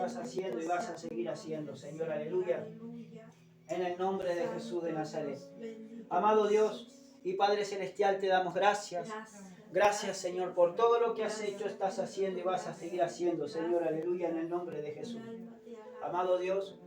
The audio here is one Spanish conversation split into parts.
estás haciendo y vas a seguir haciendo, Señor, aleluya. En el nombre de Jesús de Nazaret. Amado Dios y Padre Celestial, te damos gracias. Gracias, Señor, por todo lo que has hecho, estás haciendo y vas a seguir haciendo, Señor, aleluya, en el nombre de Jesús. Amado Dios,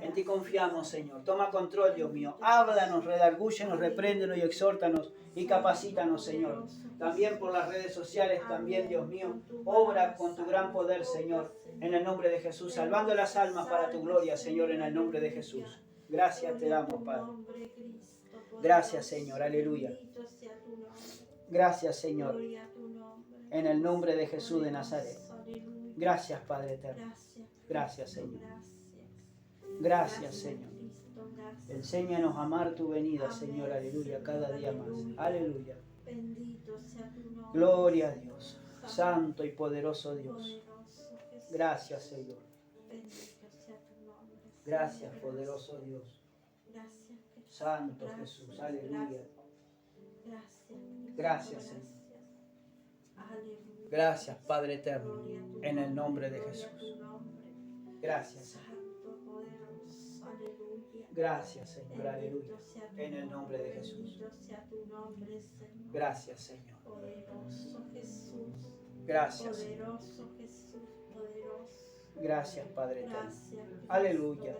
en ti confiamos, Señor. Toma control, Dios mío. Háblanos, redargúyenos, repréndenos y exhórtanos y capacítanos, Señor. También por las redes sociales, también, Dios mío. Obra con tu gran poder, Señor, en el nombre de Jesús. Salvando las almas para tu gloria, Señor, en el nombre de Jesús. Gracias te damos, Padre. Gracias, Señor. Aleluya. Gracias, Señor. En el nombre de Jesús de Nazaret. Gracias, Padre eterno. Gracias, Señor. Gracias, Señor. Enséñanos a amar tu venida, Señor. Aleluya. Cada día más. Aleluya. Gloria a Dios. Santo y poderoso Dios. Gracias, Señor. Gracias, poderoso Dios. Santo Jesús. Aleluya. Gracias, Señor. Gracias, Padre eterno. En el nombre de Jesús. Gracias, Señor. Gracias, Señor. Aleluya. En el nombre de Jesús. Gracias, Señor. Gracias, Señor. Gracias, Padre eterno. Aleluya.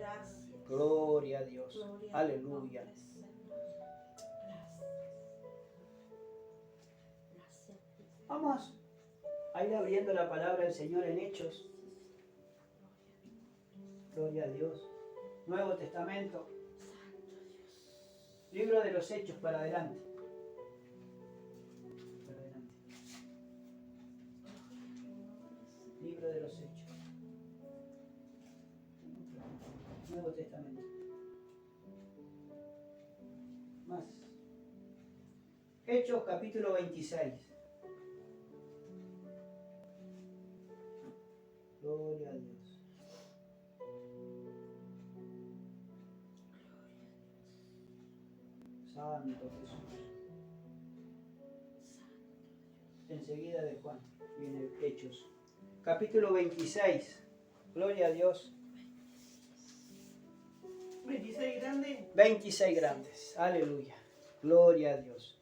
Gloria a Dios. Aleluya. Vamos a ir abriendo la palabra del Señor en Hechos. Gloria a Dios. Nuevo Testamento. Libro de los Hechos para adelante. Para adelante. Libro de los Hechos. Nuevo Testamento. Más. Hechos capítulo 26. Gloria a Dios. Santo Jesús. Enseguida de Juan viene Hechos. Capítulo 26. Gloria a Dios. 26 grandes. 26 grandes. Aleluya. Gloria a Dios.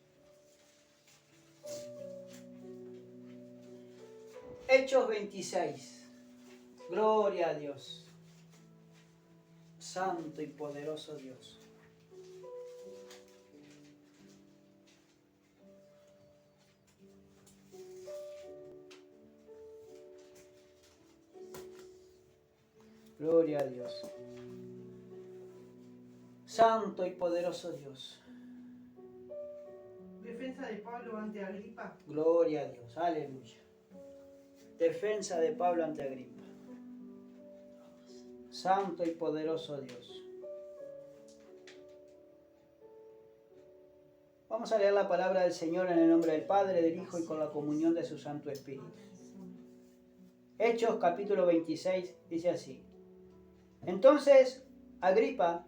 Hechos 26. Gloria a Dios. Santo y poderoso Dios. Gloria a Dios. Santo y poderoso Dios. Defensa de Pablo ante Agripa. Gloria a Dios. Aleluya. Defensa de Pablo ante Agripa. Santo y poderoso Dios. Vamos a leer la palabra del Señor en el nombre del Padre, del Hijo y con la comunión de su Santo Espíritu. Hechos capítulo 26 dice así. Entonces Agripa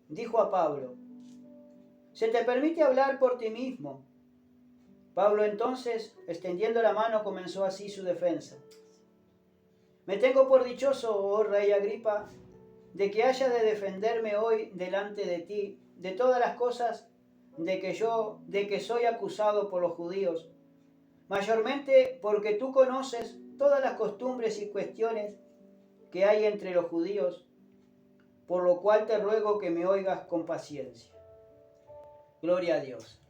dijo a Pablo, ¿se te permite hablar por ti mismo? Pablo entonces, extendiendo la mano, comenzó así su defensa. Me tengo por dichoso, oh rey Agripa, de que haya de defenderme hoy delante de ti de todas las cosas de que soy acusado por los judíos, mayormente porque tú conoces todas las costumbres y cuestiones que hay entre los judíos, por lo cual te ruego que me oigas con paciencia. Gloria a Dios.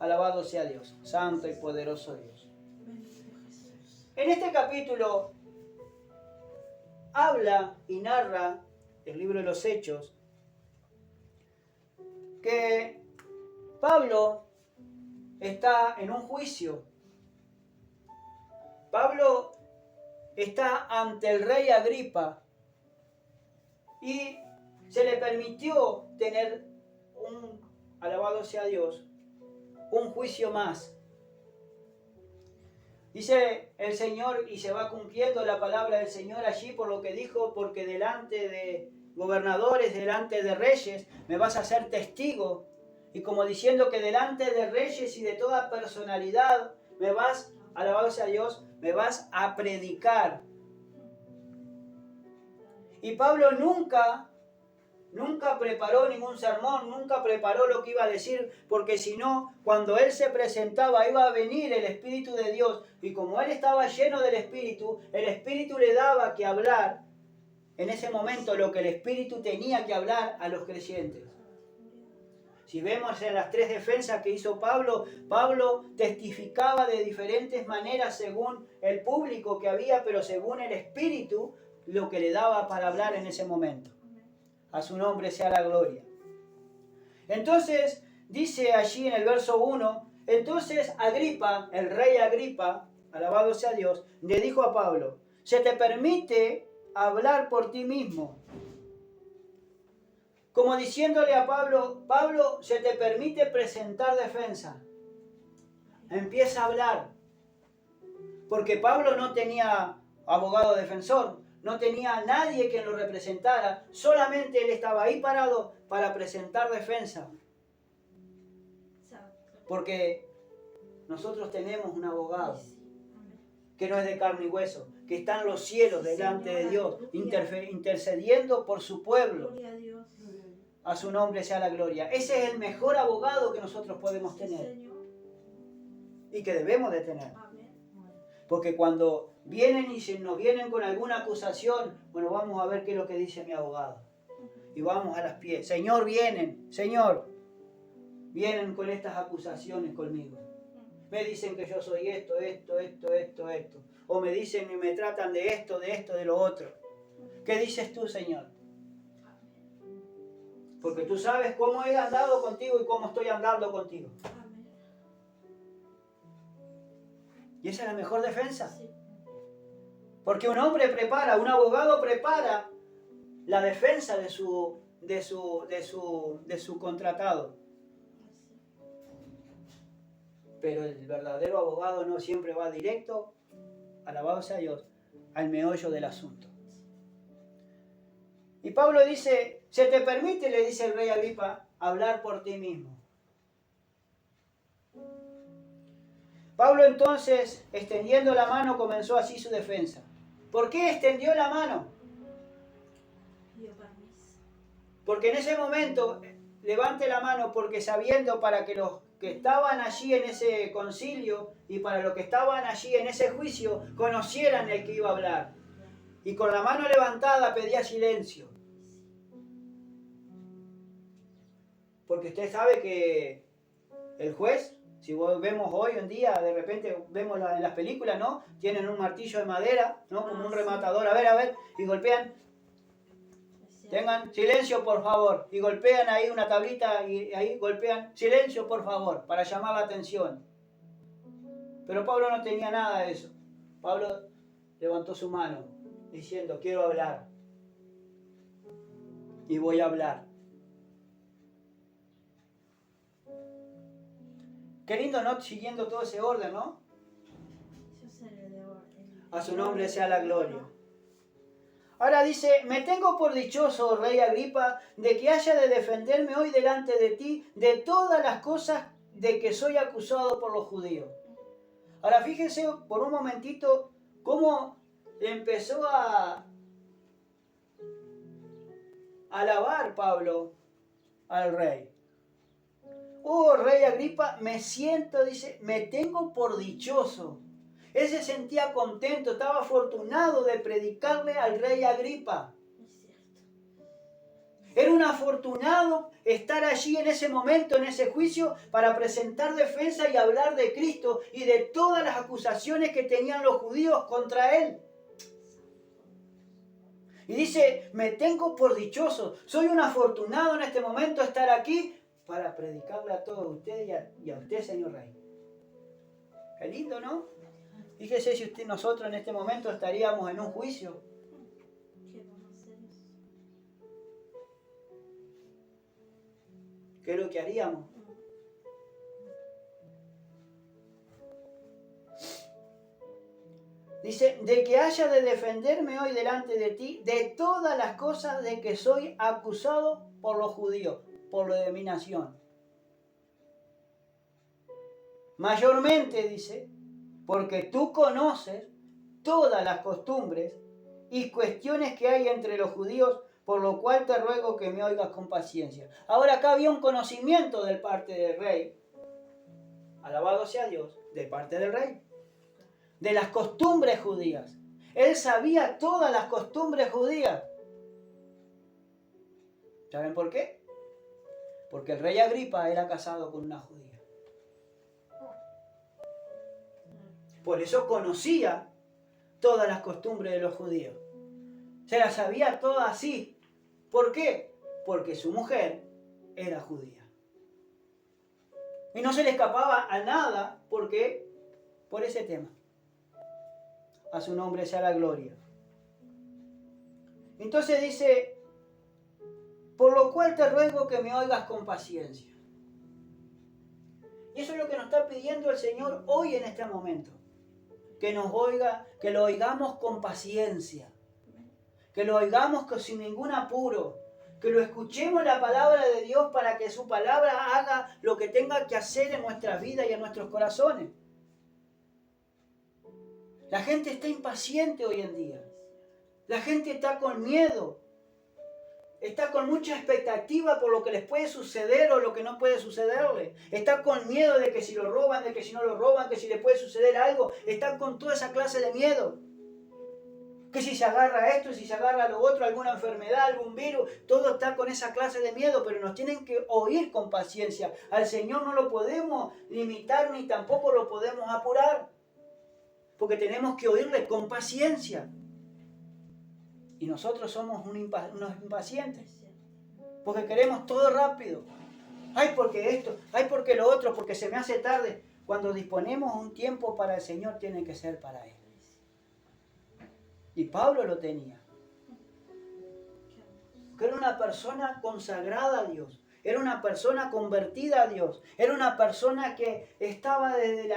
Alabado sea Dios, santo y poderoso Dios. En este capítulo habla y narra el libro de los Hechos que Pablo está en un juicio. Pablo está ante el rey Agripa y se le permitió tener alabado sea Dios, un juicio más. Dice el Señor, y se va cumpliendo la palabra del Señor allí por lo que dijo, porque delante de gobernadores, delante de reyes, me vas a hacer testigo. Y como diciendo que delante de reyes y de toda personalidad, me vas, alabado sea Dios, me vas a predicar. Y Pablo nunca preparó ningún sermón, nunca preparó lo que iba a decir, porque si no, cuando él se presentaba, iba a venir el Espíritu de Dios, y como él estaba lleno del Espíritu, el Espíritu le daba que hablar en ese momento lo que el Espíritu tenía que hablar a los creyentes. Si vemos en las 3 defensas que hizo Pablo, Pablo testificaba de diferentes maneras según el público que había, pero según el Espíritu, lo que le daba para hablar en ese momento. A su nombre sea la gloria. Entonces, dice allí en el verso 1, entonces Agripa, el rey Agripa, alabado sea Dios, le dijo a Pablo, ¿se te permite hablar por ti mismo? Como diciéndole a Pablo, Pablo, se te permite presentar defensa. Empieza a hablar. Porque Pablo no tenía abogado defensor, no tenía nadie que lo representara, solamente él estaba ahí parado para presentar defensa. Porque nosotros tenemos un abogado que no es de carne y hueso, que está en los cielos delante de Dios, intercediendo por su pueblo. A su nombre sea la gloria. Ese es el mejor abogado que nosotros podemos tener y que debemos de tener. Porque cuando vienen y nos vienen con alguna acusación, bueno, vamos a ver qué es lo que dice mi abogado. Y vamos a las pies. Señor, vienen con estas acusaciones conmigo. Me dicen que yo soy esto. O me dicen y me tratan de esto, de lo otro. ¿Qué dices tú, Señor? Porque tú sabes cómo he andado contigo y cómo estoy andando contigo. Y esa es la mejor defensa. Porque un hombre prepara, un abogado prepara la defensa de su contratado. Pero el verdadero abogado no siempre va directo, alabado sea Dios, al meollo del asunto. Y Pablo dice, ¿se te permite, le dice el rey Agripa, hablar por ti mismo? Pablo entonces, extendiendo la mano, comenzó así su defensa. ¿Por qué extendió la mano? Porque en ese momento, levante la mano porque sabiendo para que los que estaban allí en ese concilio y para los que estaban allí en ese juicio conocieran el que iba a hablar. Y con la mano levantada pedía silencio. Porque usted sabe que el juez, si vemos hoy en día, de repente vemos en las películas, ¿no? Tienen un martillo de madera, ¿no? Como un rematador, a ver, y golpean. Tengan silencio, por favor. Y golpean ahí una tablita y ahí golpean silencio, por favor, para llamar la atención. Pero Pablo no tenía nada de eso. Pablo levantó su mano diciendo, quiero hablar. Y voy a hablar. Qué lindo, ¿no? Siguiendo todo ese orden, ¿no? A su nombre sea la gloria. Ahora dice, me tengo por dichoso, rey Agripa, de que haya de defenderme hoy delante de ti de todas las cosas de que soy acusado por los judíos. Ahora fíjense por un momentito cómo empezó a alabar Pablo al rey. Oh, rey Agripa, me siento, dice, me tengo por dichoso. Él se sentía contento, estaba afortunado de predicarle al rey Agripa. Era un afortunado estar allí en ese momento, en ese juicio, para presentar defensa y hablar de Cristo y de todas las acusaciones que tenían los judíos contra él. Y dice, me tengo por dichoso, soy un afortunado en este momento estar aquí para predicarle a todos ustedes y a usted, señor rey. Qué lindo, ¿no? Fíjese si nosotros en este momento estaríamos en un juicio. ¿Qué es lo que haríamos? Dice, de que haya de defenderme hoy delante de ti de todas las cosas de que soy acusado por los judíos, por lo de mi nación. Mayormente, dice, porque tú conoces todas las costumbres y cuestiones que hay entre los judíos, por lo cual te ruego que me oigas con paciencia. Ahora acá había un conocimiento de parte del rey, alabado sea Dios, de parte del rey, de las costumbres judías. Él sabía todas las costumbres judías. ¿Saben por qué? Porque el rey Agripa era casado con una judía. Por eso conocía todas las costumbres de los judíos. Se las sabía todas así. ¿Por qué? Porque su mujer era judía. Y no se le escapaba a nada. ¿Por qué? Por ese tema. A su nombre sea la gloria. Entonces dice, por lo cual te ruego que me oigas con paciencia. Y eso es lo que nos está pidiendo el Señor hoy en este momento. Que nos oiga, que lo oigamos con paciencia. Que lo oigamos sin ningún apuro. Que lo escuchemos la palabra de Dios para que su palabra haga lo que tenga que hacer en nuestras vidas y en nuestros corazones. La gente está impaciente hoy en día. La gente está con miedo. Está con mucha expectativa por lo que les puede suceder o lo que no puede sucederle. Está con miedo de que si lo roban, de que si no lo roban, que si le puede suceder algo. Está con toda esa clase de miedo. Que si se agarra esto, si se agarra lo otro, alguna enfermedad, algún virus, todo está con esa clase de miedo, pero nos tienen que oír con paciencia. Al Señor no lo podemos limitar ni tampoco lo podemos apurar. Porque tenemos que oírle con paciencia. Y nosotros somos unos impacientes. Porque queremos todo rápido. Ay, porque esto, ay, porque lo otro, porque se me hace tarde. Cuando disponemos un tiempo para el Señor, tiene que ser para Él. Y Pablo lo tenía. Porque era una persona consagrada a Dios. Era una persona convertida a Dios. Era una persona que estaba desde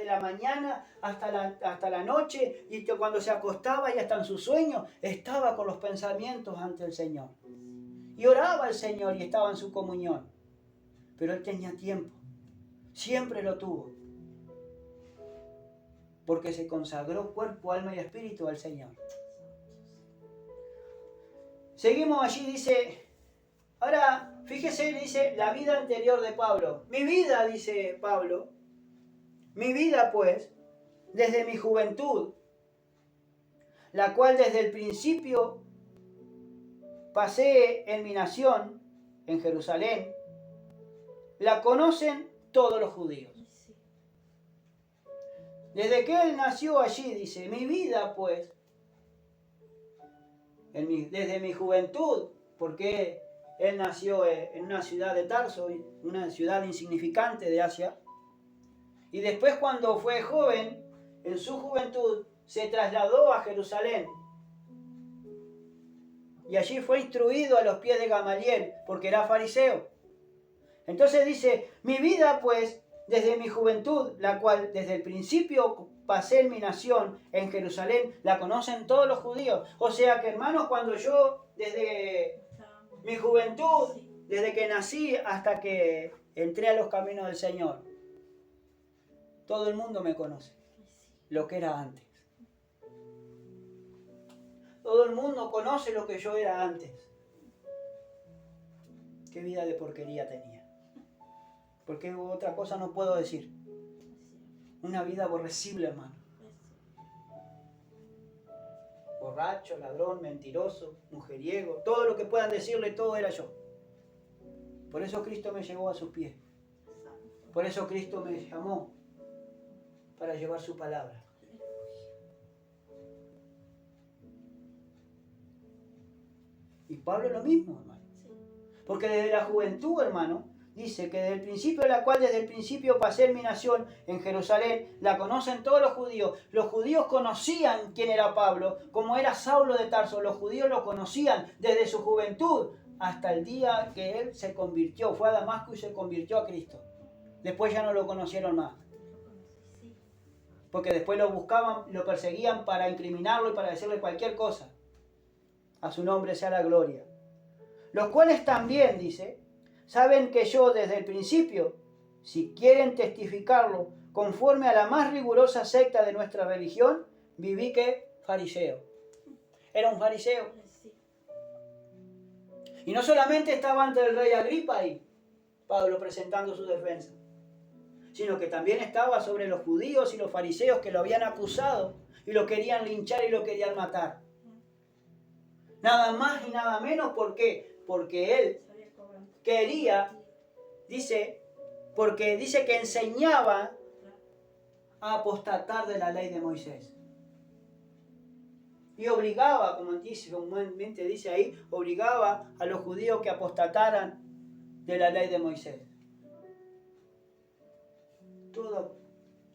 la mañana hasta la noche, y que cuando se acostaba y hasta en sus sueños estaba con los pensamientos ante el Señor. Y oraba al Señor y estaba en su comunión. Pero él tenía tiempo. Siempre lo tuvo. Porque se consagró cuerpo, alma y espíritu al Señor. Seguimos allí, dice... Ahora, fíjese, dice la vida anterior de Pablo. Mi vida, dice Pablo, mi vida pues, desde mi juventud, la cual desde el principio pasé en mi nación, en Jerusalén, la conocen todos los judíos. Desde que él nació allí, dice, mi vida pues, desde mi juventud, porque... Él nació en una ciudad de Tarso, una ciudad insignificante de Asia. Y después cuando fue joven, en su juventud, se trasladó a Jerusalén. Y allí fue instruido a los pies de Gamaliel, porque era fariseo. Entonces dice, mi vida pues, desde mi juventud, la cual desde el principio pasé en mi nación, en Jerusalén, la conocen todos los judíos. O sea que, hermanos, cuando yo desde... mi juventud, desde que nací hasta que entré a los caminos del Señor, todo el mundo me conoce, lo que era antes. Todo el mundo conoce lo que yo era antes. Qué vida de porquería tenía. Porque otra cosa no puedo decir. Una vida aborrecible, hermano. Borracho, ladrón, mentiroso, mujeriego, todo lo que puedan decirle, todo era yo. Por eso Cristo me llevó a sus pies. Por eso Cristo me llamó para llevar su palabra. Y Pablo lo mismo, hermano. Porque desde la juventud, hermano, dice que desde el principio, la cual desde el principio pasé en mi nación, en Jerusalén, la conocen todos los judíos. Los judíos conocían quién era Pablo, como era Saulo de Tarso. Los judíos lo conocían desde su juventud hasta el día que él se convirtió. Fue a Damasco y se convirtió a Cristo. Después ya no lo conocieron más. Porque después lo buscaban, lo perseguían para incriminarlo y para decirle cualquier cosa. A su nombre sea la gloria. Los cuales también, dice, saben que yo desde el principio, si quieren testificarlo, conforme a la más rigurosa secta de nuestra religión, viví que fariseo. era un fariseo. Y no solamente estaba ante el rey Agripa ahí, Pablo presentando su defensa, sino que también estaba sobre los judíos y los fariseos que lo habían acusado y lo querían linchar y lo querían matar. Nada más y nada menos, ¿por qué? Porque él quería, porque dice que enseñaba a apostatar de la ley de Moisés. Y obligaba, comúnmente dice ahí, obligaba a los judíos que apostataran de la ley de Moisés.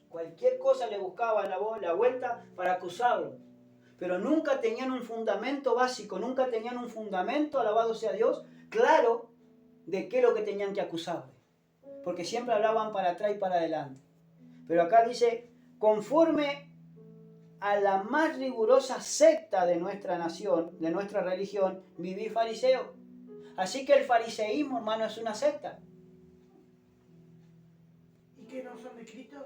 Cualquier cosa le buscaba la vuelta para acusarlo. Pero nunca tenían un fundamento básico, nunca tenían un fundamento, alabado sea Dios, claro de qué es lo que tenían que acusarle. Porque siempre hablaban para atrás y para adelante. Pero acá dice, conforme a la más rigurosa secta de nuestra nación, de nuestra religión, viví fariseo. Así que el fariseísmo, hermano, es una secta. ¿Y qué no son escritos?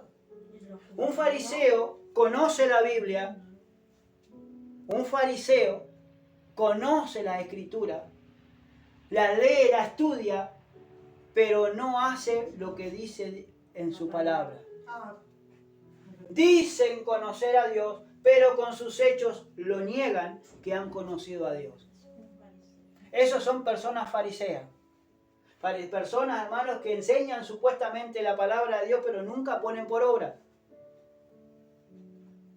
Un fariseo conoce la Biblia, un fariseo conoce la Escritura, la lee, la estudia, pero no hace lo que dice en su palabra. Dicen conocer a Dios, pero con sus hechos lo niegan que han conocido a Dios. Esos son personas fariseas. Personas, hermanos, que enseñan supuestamente la palabra de Dios, pero nunca ponen por obra.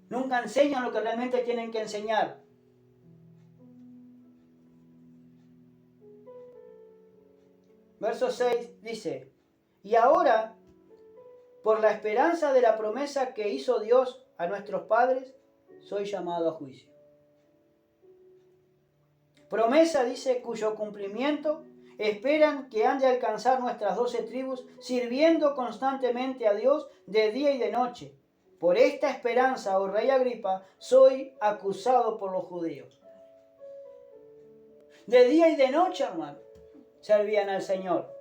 Nunca enseñan lo que realmente tienen que enseñar. Verso 6 dice, y ahora, por la esperanza de la promesa que hizo Dios a nuestros padres, soy llamado a juicio. Promesa, dice, cuyo cumplimiento esperan que han de alcanzar nuestras 12 tribus, sirviendo constantemente a Dios de día y de noche. Por esta esperanza, oh rey Agripa, soy acusado por los judíos. De día y de noche, hermano, servían al Señor.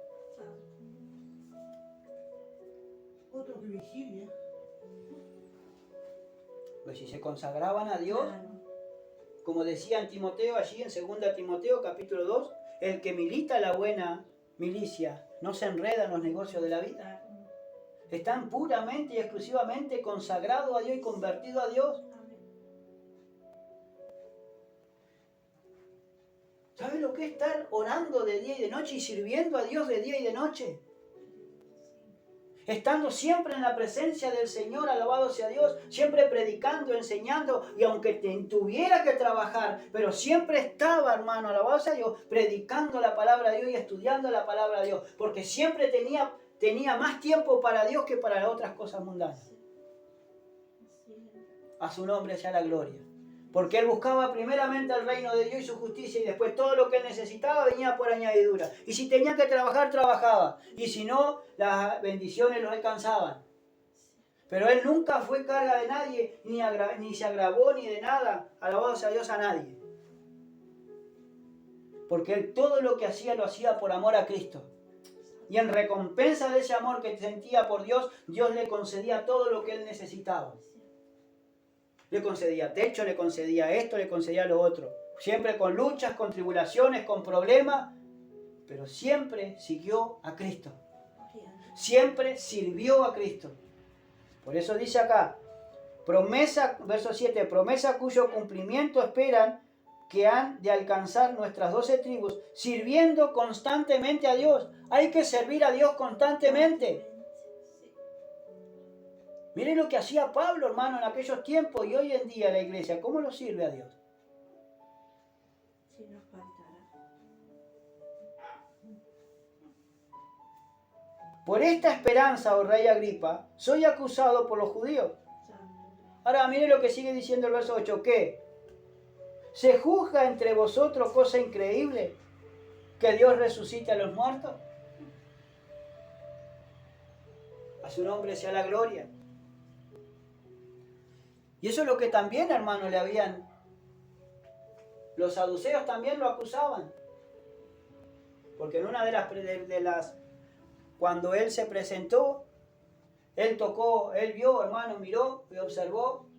Otro que vigilia. Pues si se consagraban a Dios, como decía en Timoteo, allí en 2 Timoteo capítulo 2, el que milita la buena milicia no se enreda en los negocios de la vida. Están puramente y exclusivamente consagrados a Dios y convertidos a Dios. ¿Sabe lo que es estar orando de día y de noche y sirviendo a Dios de día y de noche? Estando siempre en la presencia del Señor, alabado sea Dios, siempre predicando, enseñando, y aunque tuviera que trabajar, pero siempre estaba, hermano, alabado sea Dios, predicando la palabra de Dios y estudiando la palabra de Dios, porque siempre tenía más tiempo para Dios que para las otras cosas mundanas. A su nombre sea la gloria. Porque él buscaba primeramente el reino de Dios y su justicia, y después todo lo que él necesitaba venía por añadidura. Y si tenía que trabajar, trabajaba. Y si no, las bendiciones los alcanzaban. Pero él nunca fue carga de nadie, ni se agravó ni de nada, alabado sea Dios, a nadie. Porque él todo lo que hacía lo hacía por amor a Cristo. Y en recompensa de ese amor que sentía por Dios, Dios le concedía todo lo que él necesitaba. Le concedía techo, le concedía esto, le concedía lo otro. Siempre con luchas, con tribulaciones, con problemas, pero siempre siguió a Cristo. Siempre sirvió a Cristo. Por eso dice acá, promesa, verso 7, promesa cuyo cumplimiento esperan que han de alcanzar nuestras 12 tribus, sirviendo constantemente a Dios. Hay que servir a Dios constantemente. Miren lo que hacía Pablo, hermano, en aquellos tiempos y hoy en día la iglesia. ¿Cómo lo sirve a Dios? Si nos faltara. Por esta esperanza, oh rey Agripa, soy acusado por los judíos. Ahora miren lo que sigue diciendo el verso 8. ¿Qué? ¿Se juzga entre vosotros cosa increíble que Dios resucite a los muertos? A su nombre sea la gloria. Y eso es lo que también, hermano, los saduceos también lo acusaban. Porque en una de las cuando él se presentó, él vio, hermano, miró y observó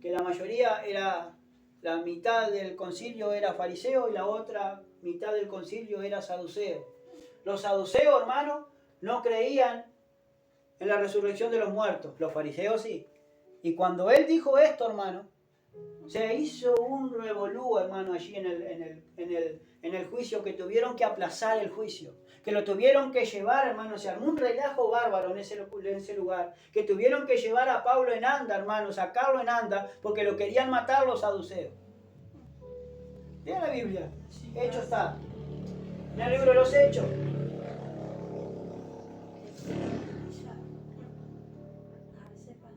que la mayoría era la mitad del concilio era fariseo y la otra mitad del concilio era saduceo. Los saduceos, hermano, no creían en la resurrección de los muertos. Los fariseos sí. Y cuando él dijo esto, hermano, se hizo un revolú, hermano, allí en el juicio, que tuvieron que aplazar el juicio, que lo tuvieron que llevar, hermano, se armó un relajo bárbaro en ese lugar, que tuvieron que llevar a Pablo en anda, hermano, sacarlo en anda, porque lo querían matar los saduceos. Lea la Biblia, Hechos está, en el libro de los Hechos.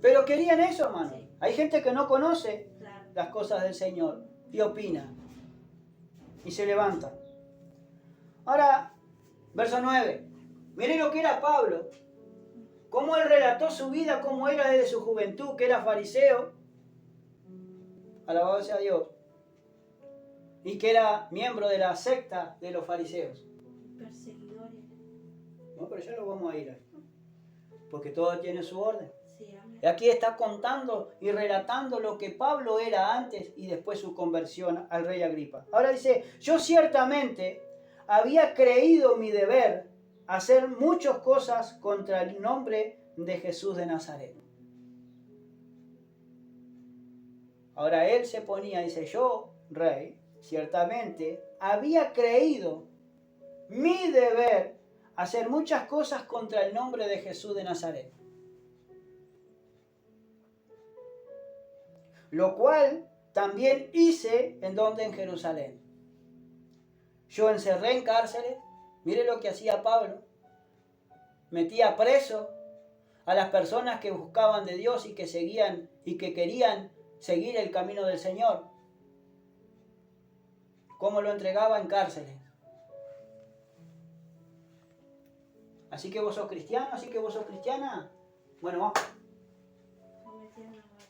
Pero querían eso, hermano. Hay gente que no conoce las cosas del Señor y opina y se levanta. Ahora, verso 9. Miren lo que era Pablo, cómo él relató su vida, cómo era desde su juventud, que era fariseo, alabado sea Dios, y que era miembro de la secta de los fariseos. Perseguidores. No, pero ya lo vamos a ir ahí, porque todo tiene su orden. Sí, amén. Y aquí está contando y relatando lo que Pablo era antes y después su conversión al rey Agripa. Ahora dice, yo ciertamente había creído mi deber hacer muchas cosas contra el nombre de Jesús de Nazaret. Ahora él se ponía, dice, yo, rey, ciertamente había creído mi deber hacer muchas cosas contra el nombre de Jesús de Nazaret. Lo cual también hice en Jerusalén. Yo encerré en cárceles, mire lo que hacía Pablo, metía preso a las personas que buscaban de Dios y que seguían y que querían seguir el camino del Señor. ¿Cómo lo entregaba? En cárceles. Así que vos sos cristiano, así que vos sos cristiana. Bueno,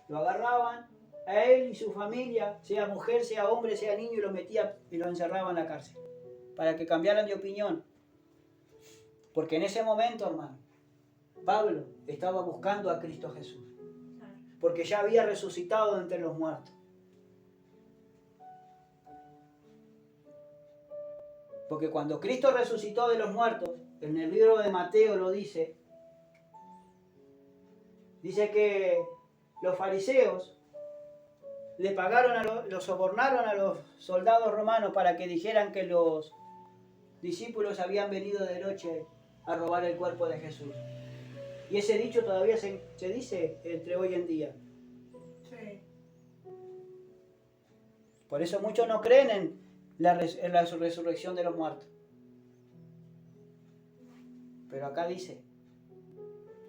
lo agarraban a él y su familia, sea mujer, sea hombre, sea niño, y lo metían y lo encerraban en la cárcel para que cambiaran de opinión. Porque en ese momento, hermano, Pablo estaba buscando a Cristo Jesús, porque ya había resucitado de entre los muertos. Porque cuando Cristo resucitó de los muertos, en el libro de Mateo lo dice que los fariseos le pagaron, los sobornaron a los soldados romanos para que dijeran que los discípulos habían venido de noche a robar el cuerpo de Jesús. Y ese dicho todavía se dice entre hoy en día. Sí. Por eso muchos no creen en la resurrección de los muertos. Pero acá dice,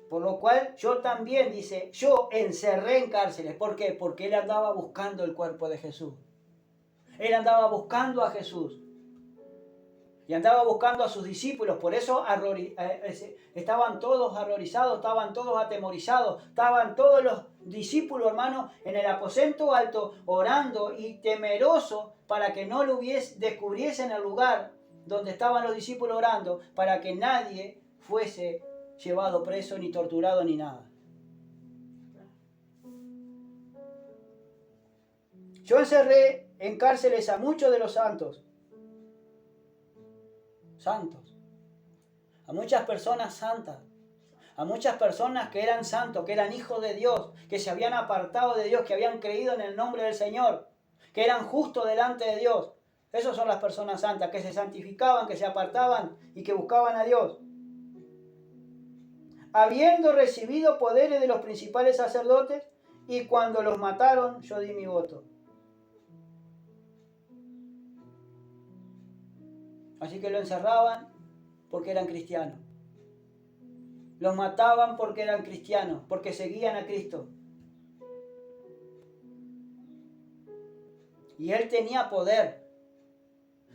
por lo cual yo también, dice, yo encerré en cárceles. ¿Por qué? Porque él andaba buscando el cuerpo de Jesús. Él andaba buscando a Jesús. Y andaba buscando a sus discípulos. Por eso estaban todos horrorizados, estaban todos atemorizados. Estaban todos los discípulos, hermanos, en el aposento alto, orando y temerosos para que no lo descubriesen el lugar donde estaban los discípulos orando, para que nadie fuese llevado preso, ni torturado, ni nada. Yo encerré en cárceles a muchos de los santos, a muchas personas santas, a muchas personas que eran santos, que eran hijos de Dios, que se habían apartado de Dios, que habían creído en el nombre del Señor, que eran justos delante de Dios. Esas son las personas santas, que se santificaban, que se apartaban y que buscaban a Dios. Habiendo recibido poderes de los principales sacerdotes, y cuando los mataron, yo di mi voto. Así que lo encerraban porque eran cristianos. Los mataban porque eran cristianos, porque seguían a Cristo. Y él tenía poder,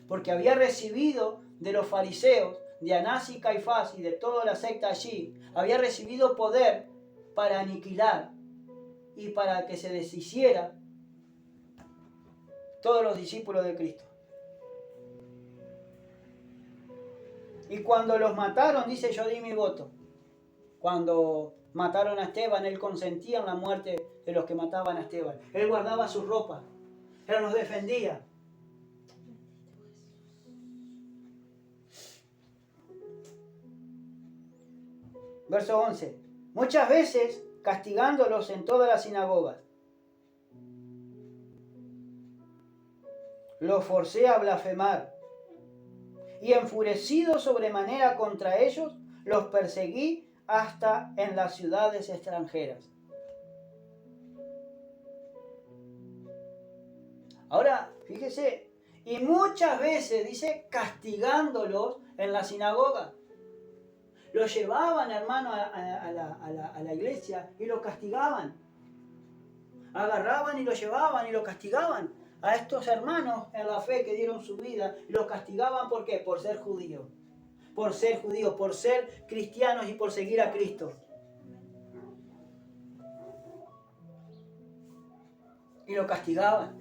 porque había recibido de los fariseos, de Anás y Caifás y de toda la secta allí, había recibido poder para aniquilar y para que se deshiciera todos los discípulos de Cristo. Y cuando los mataron, dice, yo di mi voto. Cuando mataron a Esteban, él consentía en la muerte de los que mataban a Esteban. Él guardaba su ropa. Él nos defendía. Verso 11. Muchas veces castigándolos en todas las sinagogas, los forcé a blasfemar, y enfurecido sobremanera contra ellos, los perseguí hasta en las ciudades extranjeras. Ahora, fíjese, y muchas veces, dice, castigándolos en la sinagoga. Los llevaban, hermano, a la iglesia y los castigaban. Agarraban y los llevaban y los castigaban a estos hermanos en la fe que dieron su vida. Y los castigaban, ¿por qué? Por ser judíos. Por ser judíos, por ser cristianos y por seguir a Cristo. Y los castigaban.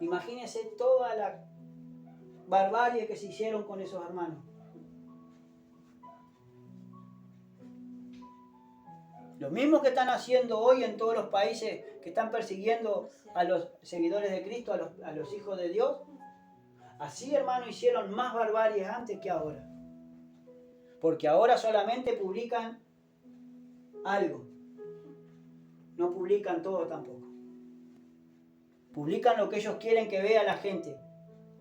Imagínense toda la barbarie que se hicieron con esos hermanos. Lo mismo que están haciendo hoy en todos los países que están persiguiendo a los seguidores de Cristo, a los hijos de Dios. Así, hermano, hicieron más barbaries antes que ahora. Porque ahora solamente publican algo. No publican todo tampoco. Publican lo que ellos quieren que vea la gente.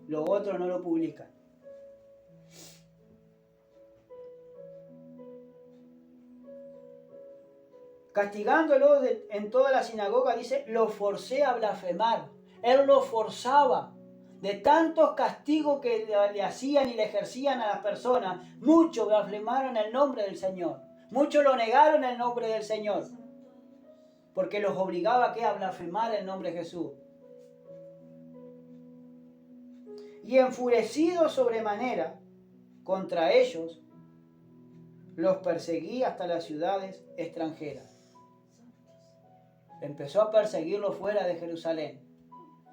Lo otro no lo publican. Castigándolo en toda la sinagoga, dice, lo forcé a blasfemar. Él lo forzaba. De tantos castigos que le hacían y le ejercían a las personas, muchos blasfemaron el nombre del Señor. Muchos lo negaron el nombre del Señor. Porque los obligaba a blasfemar el nombre de Jesús. Y enfurecido sobremanera contra ellos, los perseguí hasta las ciudades extranjeras. Empezó a perseguirlos fuera de Jerusalén.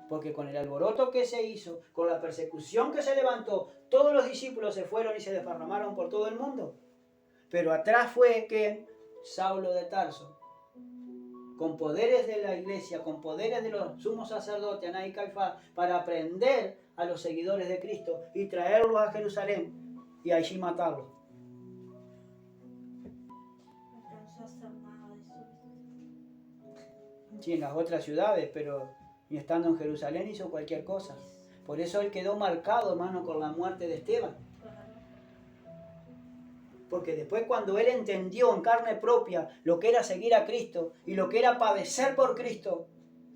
Porque con el alboroto que se hizo, con la persecución que se levantó, todos los discípulos se fueron y se desparramaron por todo el mundo. Pero atrás fue que Saulo de Tarso, con poderes de la iglesia, con poderes de los sumos sacerdotes, Anás y Caifás, para prender a los seguidores de Cristo y traerlos a Jerusalén y allí matarlos. Sí, en las otras ciudades, pero ni estando en Jerusalén hizo cualquier cosa. Por eso él quedó marcado, hermano, con la muerte de Esteban. Porque después cuando él entendió en carne propia lo que era seguir a Cristo y lo que era padecer por Cristo,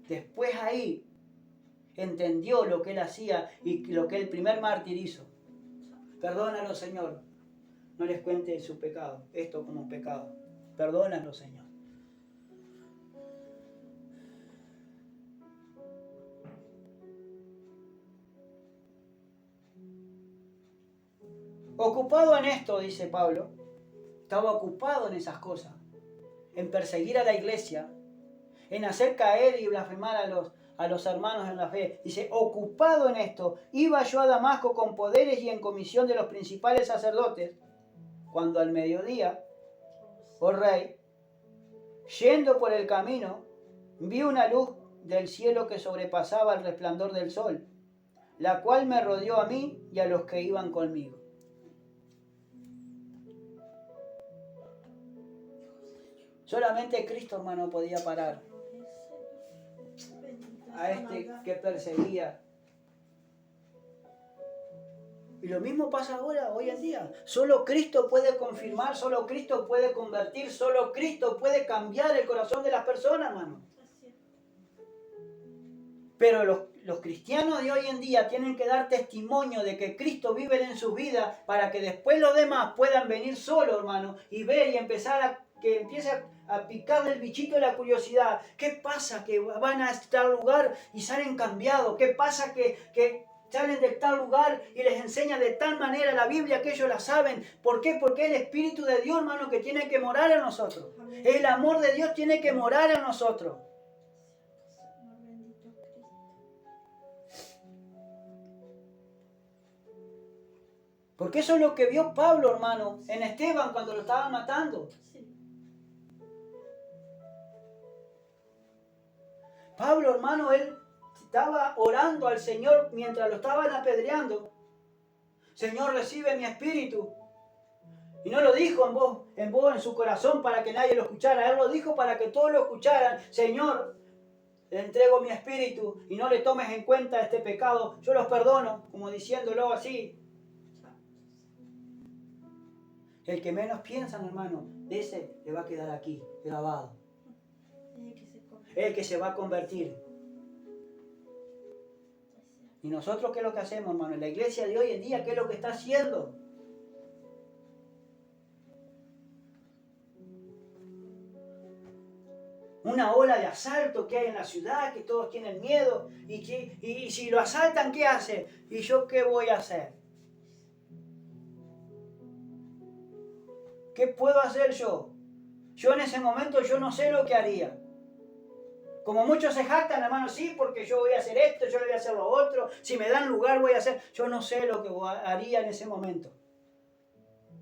después ahí entendió lo que él hacía y lo que el primer mártir hizo. Perdónalo, Señor. No les cuente su pecado, esto como un pecado. Perdónalo, Señor. Ocupado en esto, dice Pablo, estaba ocupado en esas cosas, en perseguir a la iglesia, en hacer caer y blasfemar a los hermanos en la fe. Dice, ocupado en esto, iba yo a Damasco con poderes y en comisión de los principales sacerdotes, cuando al mediodía, oh rey, yendo por el camino, vi una luz del cielo que sobrepasaba el resplandor del sol, la cual me rodeó a mí y a los que iban conmigo. Solamente Cristo, hermano, podía parar a este que perseguía. Y lo mismo pasa ahora, hoy en día. Solo Cristo puede confirmar, solo Cristo puede convertir, solo Cristo puede cambiar el corazón de las personas, hermano. Pero los cristianos de hoy en día tienen que dar testimonio de que Cristo vive en sus vidas para que después los demás puedan venir solos, hermano, y ver y que empiece a picarle el bichito de la curiosidad. ¿Qué pasa? Que van a tal lugar y salen cambiados. ¿Qué pasa? Que salen de tal lugar y les enseña de tal manera la Biblia que ellos la saben. ¿Por qué? Porque es el Espíritu de Dios, hermano, que tiene que morar en nosotros. El amor de Dios tiene que morar en nosotros. Porque eso es lo que vio Pablo, hermano, en Esteban cuando lo estaban matando. Pablo, hermano, él estaba orando al Señor mientras lo estaban apedreando. Señor, recibe mi espíritu. Y no lo dijo en voz, en su corazón para que nadie lo escuchara. Él lo dijo para que todos lo escucharan. Señor, le entrego mi espíritu y no le tomes en cuenta este pecado. Yo los perdono, como diciéndolo así. El que menos piensan, hermano, de ese le va a quedar aquí, grabado. El que se va a convertir. ¿Y nosotros qué es lo que hacemos, hermano? En la iglesia de hoy en día, ¿qué es lo que está haciendo? Una ola de asalto que hay en la ciudad, que todos tienen miedo. Y si lo asaltan, ¿qué hace? ¿Y yo qué voy a hacer? ¿Qué puedo hacer yo? Yo en ese momento yo no sé lo que haría. Como muchos se jactan, hermano, sí, porque yo voy a hacer esto, yo le voy a hacer lo otro. Si me dan lugar voy a hacer. Yo no sé lo que haría en ese momento.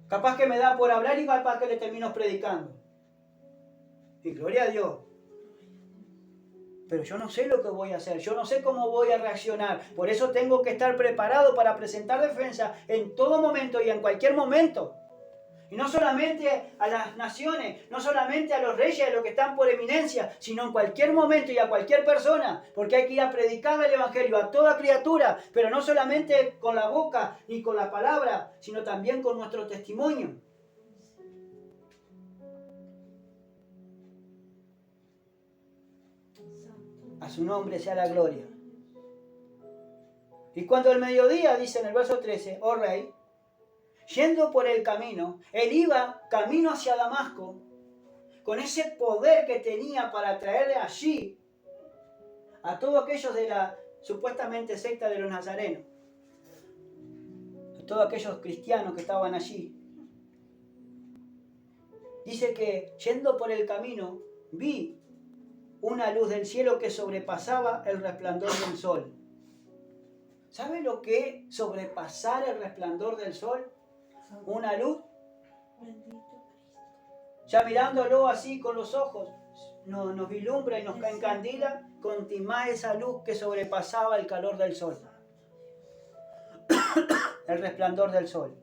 Capaz que me da por hablar y capaz que le termino predicando. Y gloria a Dios. Pero yo no sé lo que voy a hacer, yo no sé cómo voy a reaccionar. Por eso tengo que estar preparado para presentar defensa en todo momento y en cualquier momento. Y no solamente a las naciones, no solamente a los reyes, a los que están por eminencia, sino en cualquier momento y a cualquier persona. Porque hay que ir a predicar el Evangelio a toda criatura, pero no solamente con la boca ni con la palabra, sino también con nuestro testimonio. A su nombre sea la gloria. Y cuando el mediodía, dice en el verso 13, oh rey, yendo por el camino, él iba camino hacia Damasco, con ese poder que tenía para traer allí a todos aquellos de la supuestamente secta de los nazarenos, a todos aquellos cristianos que estaban allí. Dice que yendo por el camino, vi una luz del cielo que sobrepasaba el resplandor del sol. ¿Sabe lo que es sobrepasar el resplandor del sol? Una luz. Ya mirándolo así con los ojos, nos vislumbra y nos encandila con más esa luz que sobrepasaba el calor del sol. El resplandor del sol.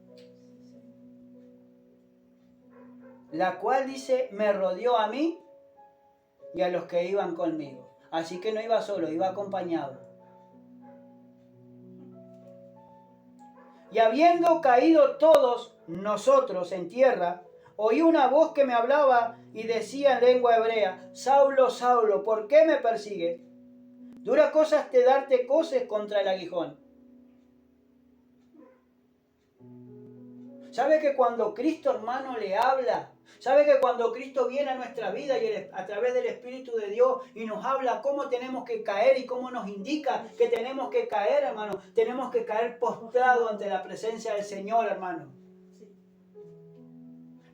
La cual dice, me rodeó a mí y a los que iban conmigo. Así que no iba solo, iba acompañado. Y habiendo caído todos nosotros en tierra, oí una voz que me hablaba y decía en lengua hebrea, Saulo, Saulo, ¿por qué me persigues? Dura cosa es te darte coces contra el aguijón. ¿Sabe que cuando Cristo, hermano, le habla? ¿Sabe que cuando Cristo viene a nuestra vida y a través del Espíritu de Dios y nos habla cómo tenemos que caer y cómo nos indica que tenemos que caer, hermano? Tenemos que caer postrado ante la presencia del Señor, hermano.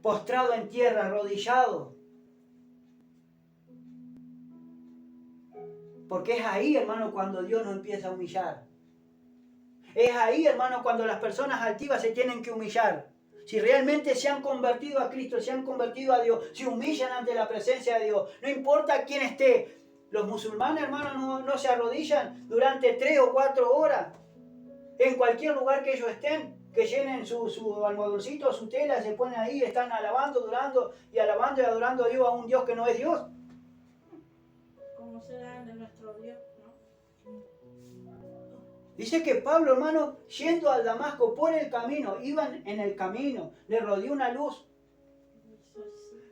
Postrado en tierra, arrodillado. Porque es ahí, hermano, cuando Dios nos empieza a humillar. Es ahí, hermano, cuando las personas altivas se tienen que humillar. Si realmente se han convertido a Cristo, se han convertido a Dios, se humillan ante la presencia de Dios. No importa quién esté. Los musulmanes, hermano, no se arrodillan durante 3 o 4 horas. En cualquier lugar que ellos estén, que llenen su almohadoncito, su tela, se ponen ahí, están alabando, adorando y adorando a Dios, a un Dios que no es Dios. ¿Cómo será de nuestro Dios? Dice que Pablo, hermano, yendo al Damasco por el camino, iban en el camino, le rodeó una luz.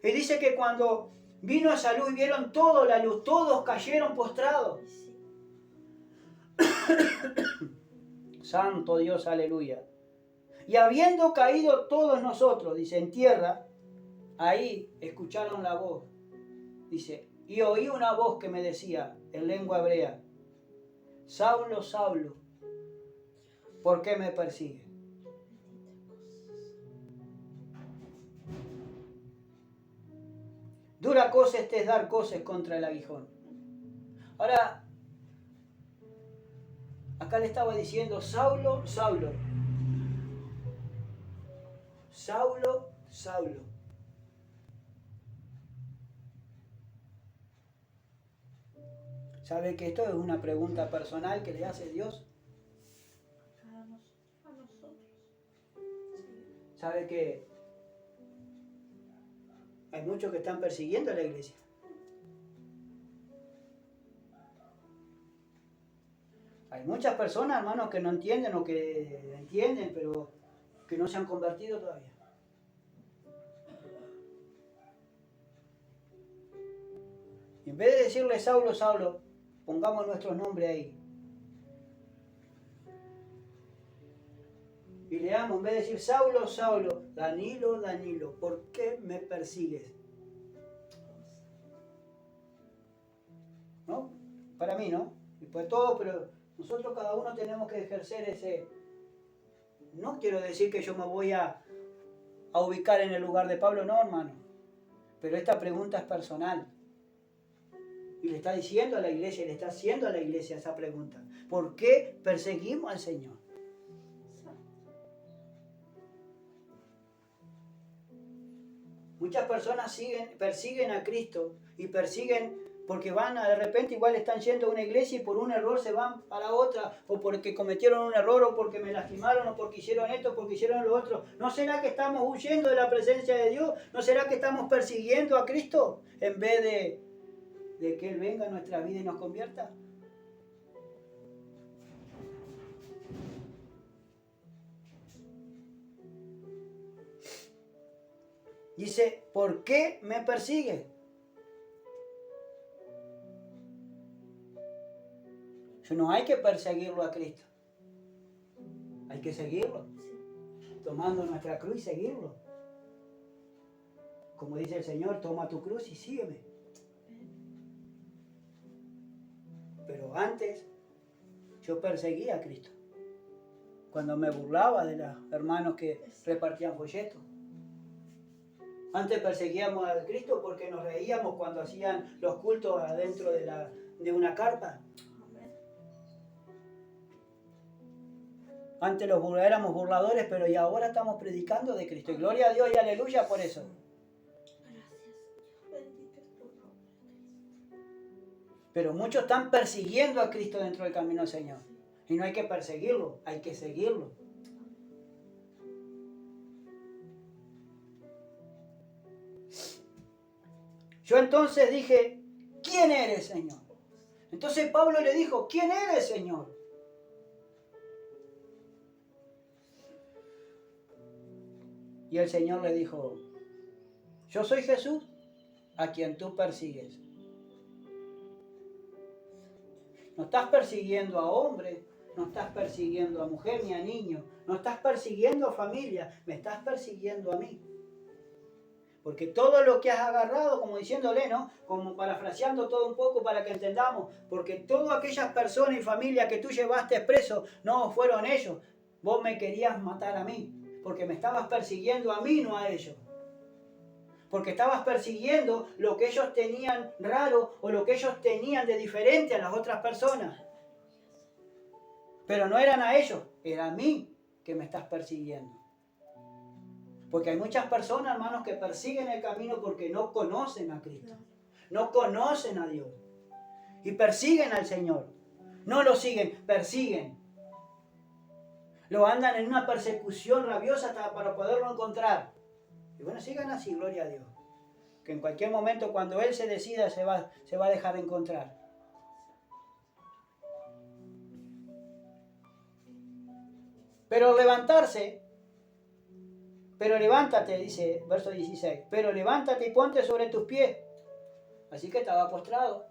Y dice que cuando vino esa luz y vieron toda la luz, todos cayeron postrados. Santo Dios, aleluya. Y habiendo caído todos nosotros, dice, en tierra, ahí escucharon la voz. Dice, y oí una voz que me decía en lengua hebrea, Saulo, Saulo, ¿por qué me persigue? Dura cosa es dar coces contra el aguijón. Ahora, acá le estaba diciendo, Saulo, Saulo. Saulo, Saulo. ¿Sabe que esto es una pregunta personal que le hace Dios? A nosotros. ¿Sabe que hay muchos que están persiguiendo a la iglesia? Hay muchas personas, hermanos, que no entienden o que entienden, pero que no se han convertido todavía. Y en vez de decirle Saulo, Saulo, pongamos nuestros nombres ahí. Y leamos, en vez de decir Saulo, Saulo, Danilo, Danilo, ¿por qué me persigues? ¿No? Para mí, ¿no? Y pues todo, pero nosotros cada uno tenemos que ejercer ese... No quiero decir que yo me voy a ubicar en el lugar de Pablo, no, hermano. Pero esta pregunta es personal. Y le está diciendo a la iglesia, y le está haciendo a la iglesia esa pregunta. ¿Por qué perseguimos al Señor? Muchas personas persiguen a Cristo y persiguen porque van de repente igual están yendo a una iglesia y por un error se van para otra, o porque cometieron un error, o porque me lastimaron, o porque hicieron esto, porque hicieron lo otro. ¿No será que estamos huyendo de la presencia de Dios? ¿No será que estamos persiguiendo a Cristo en vez de que Él venga a nuestra vida y nos convierta? Dice, ¿por qué me persigue? No hay que perseguirlo a Cristo. Hay que seguirlo. Tomando nuestra cruz y seguirlo. Como dice el Señor, toma tu cruz y sígueme. Pero antes yo perseguía a Cristo. Cuando me burlaba de los hermanos que repartían folletos. Antes perseguíamos a Cristo porque nos reíamos cuando hacían los cultos adentro de una carpa. Antes éramos burladores, pero y ahora estamos predicando de Cristo. Y gloria a Dios y aleluya por eso. Pero muchos están persiguiendo a Cristo dentro del camino del Señor. Y no hay que perseguirlo, hay que seguirlo. Yo entonces dije, ¿quién eres, Señor? Entonces Pablo le dijo, ¿quién eres, Señor? Y el Señor le dijo, yo soy Jesús, a quien tú persigues. No estás persiguiendo a hombre, no estás persiguiendo a mujer ni a niño, no estás persiguiendo a familia, me estás persiguiendo a mí. Porque todo lo que has agarrado, como diciéndole, ¿no? Como parafraseando todo un poco para que entendamos, porque todas aquellas personas y familias que tú llevaste preso, no fueron ellos. Vos me querías matar a mí, porque me estabas persiguiendo a mí, no a ellos. Porque estabas persiguiendo lo que ellos tenían raro o lo que ellos tenían de diferente a las otras personas. Pero no eran a ellos, era a mí que me estás persiguiendo. Porque hay muchas personas, hermanos, que persiguen el camino porque no conocen a Cristo. No conocen a Dios. Y persiguen al Señor. No lo siguen, persiguen. Lo andan en una persecución rabiosa hasta para poderlo encontrar. Y bueno, sigan así, gloria a Dios. Que en cualquier momento, cuando Él se decida, se va a dejar de encontrar. Pero levántate, dice verso 16. Pero levántate y ponte sobre tus pies. Así que estaba postrado.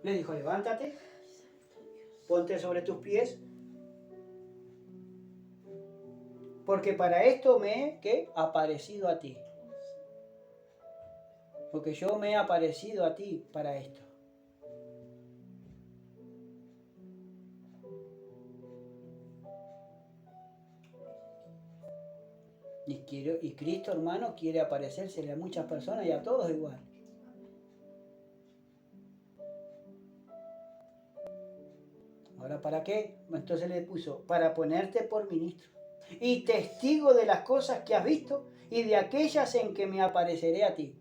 Le dijo, levántate, ponte sobre tus pies. Porque para esto me he aparecido a ti. Porque yo me he aparecido a ti para esto. Y Cristo, hermano, quiere aparecérsele a muchas personas y a todos igual. ¿Ahora para qué? Entonces le puso, para ponerte por ministro y testigo de las cosas que has visto y de aquellas en que me apareceré a ti.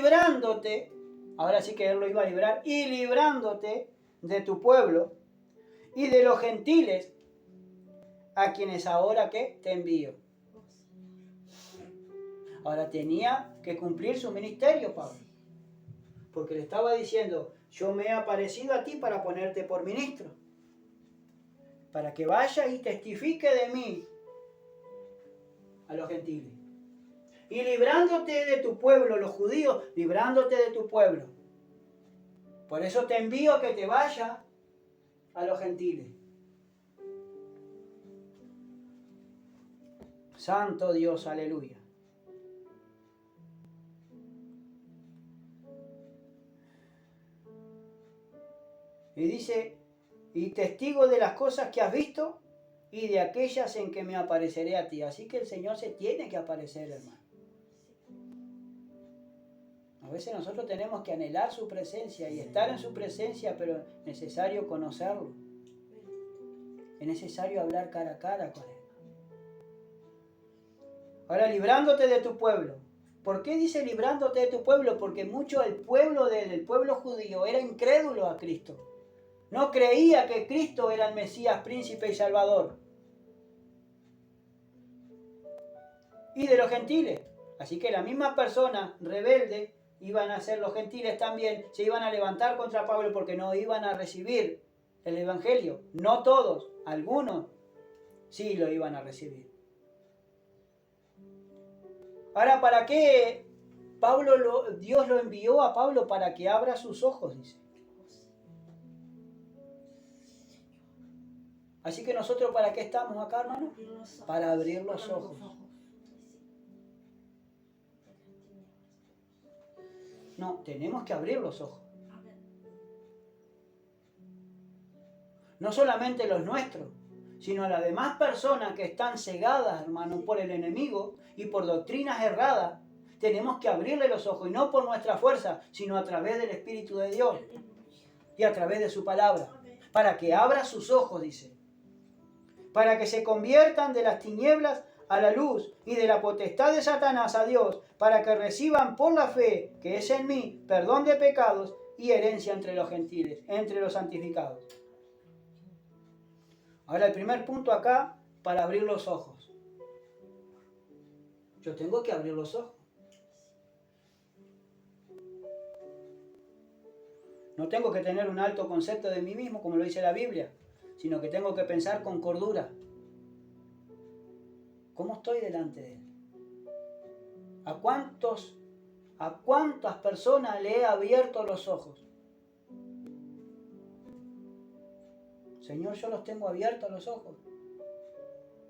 librándote, ahora sí que Él lo iba a librar, y librándote de tu pueblo y de los gentiles, a quienes ahora que te envío. Ahora tenía que cumplir su ministerio, Pablo, porque le estaba diciendo, yo me he aparecido a ti para ponerte por ministro, para que vaya y testifique de mí a los gentiles. Y librándote de tu pueblo, los judíos, librándote de tu pueblo. Por eso te envío que te vaya a los gentiles. Santo Dios, aleluya. Y dice, y testigo de las cosas que has visto y de aquellas en que me apareceré a ti. Así que el Señor se tiene que aparecer, hermano. A veces nosotros tenemos que anhelar su presencia y estar en su presencia, pero es necesario conocerlo. Es necesario hablar cara a cara con Él. Ahora, librándote de tu pueblo. ¿Por qué dice librándote de tu pueblo? Porque mucho el pueblo judío era incrédulo a Cristo. No creía que Cristo era el Mesías, príncipe y salvador. Y de los gentiles. Así que la misma persona rebelde iban a ser los gentiles también, se iban a levantar contra Pablo porque no iban a recibir el Evangelio. No todos, algunos sí lo iban a recibir. Ahora, ¿para qué Dios lo envió a Pablo? Para que abra sus ojos, dice. Así que nosotros, ¿para qué estamos acá, hermano? Para abrir los ojos. No, tenemos que abrir los ojos. No solamente los nuestros, sino a las demás personas que están cegadas, hermano, por el enemigo y por doctrinas erradas. Tenemos que abrirle los ojos, y no por nuestra fuerza, sino a través del Espíritu de Dios y a través de su palabra. Para que abra sus ojos, dice. Para que se conviertan de las tinieblas a la luz y de la potestad de Satanás a Dios, para que reciban por la fe que es en mí perdón de pecados y herencia entre los gentiles, entre los santificados. Ahora el primer punto acá, para abrir los ojos. Yo tengo que abrir los ojos. No tengo que tener un alto concepto de mí mismo, como lo dice la Biblia, sino que tengo que pensar con cordura. ¿Cómo estoy delante de Él? ¿A cuántas personas le he abierto los ojos? Señor, yo los tengo abiertos los ojos.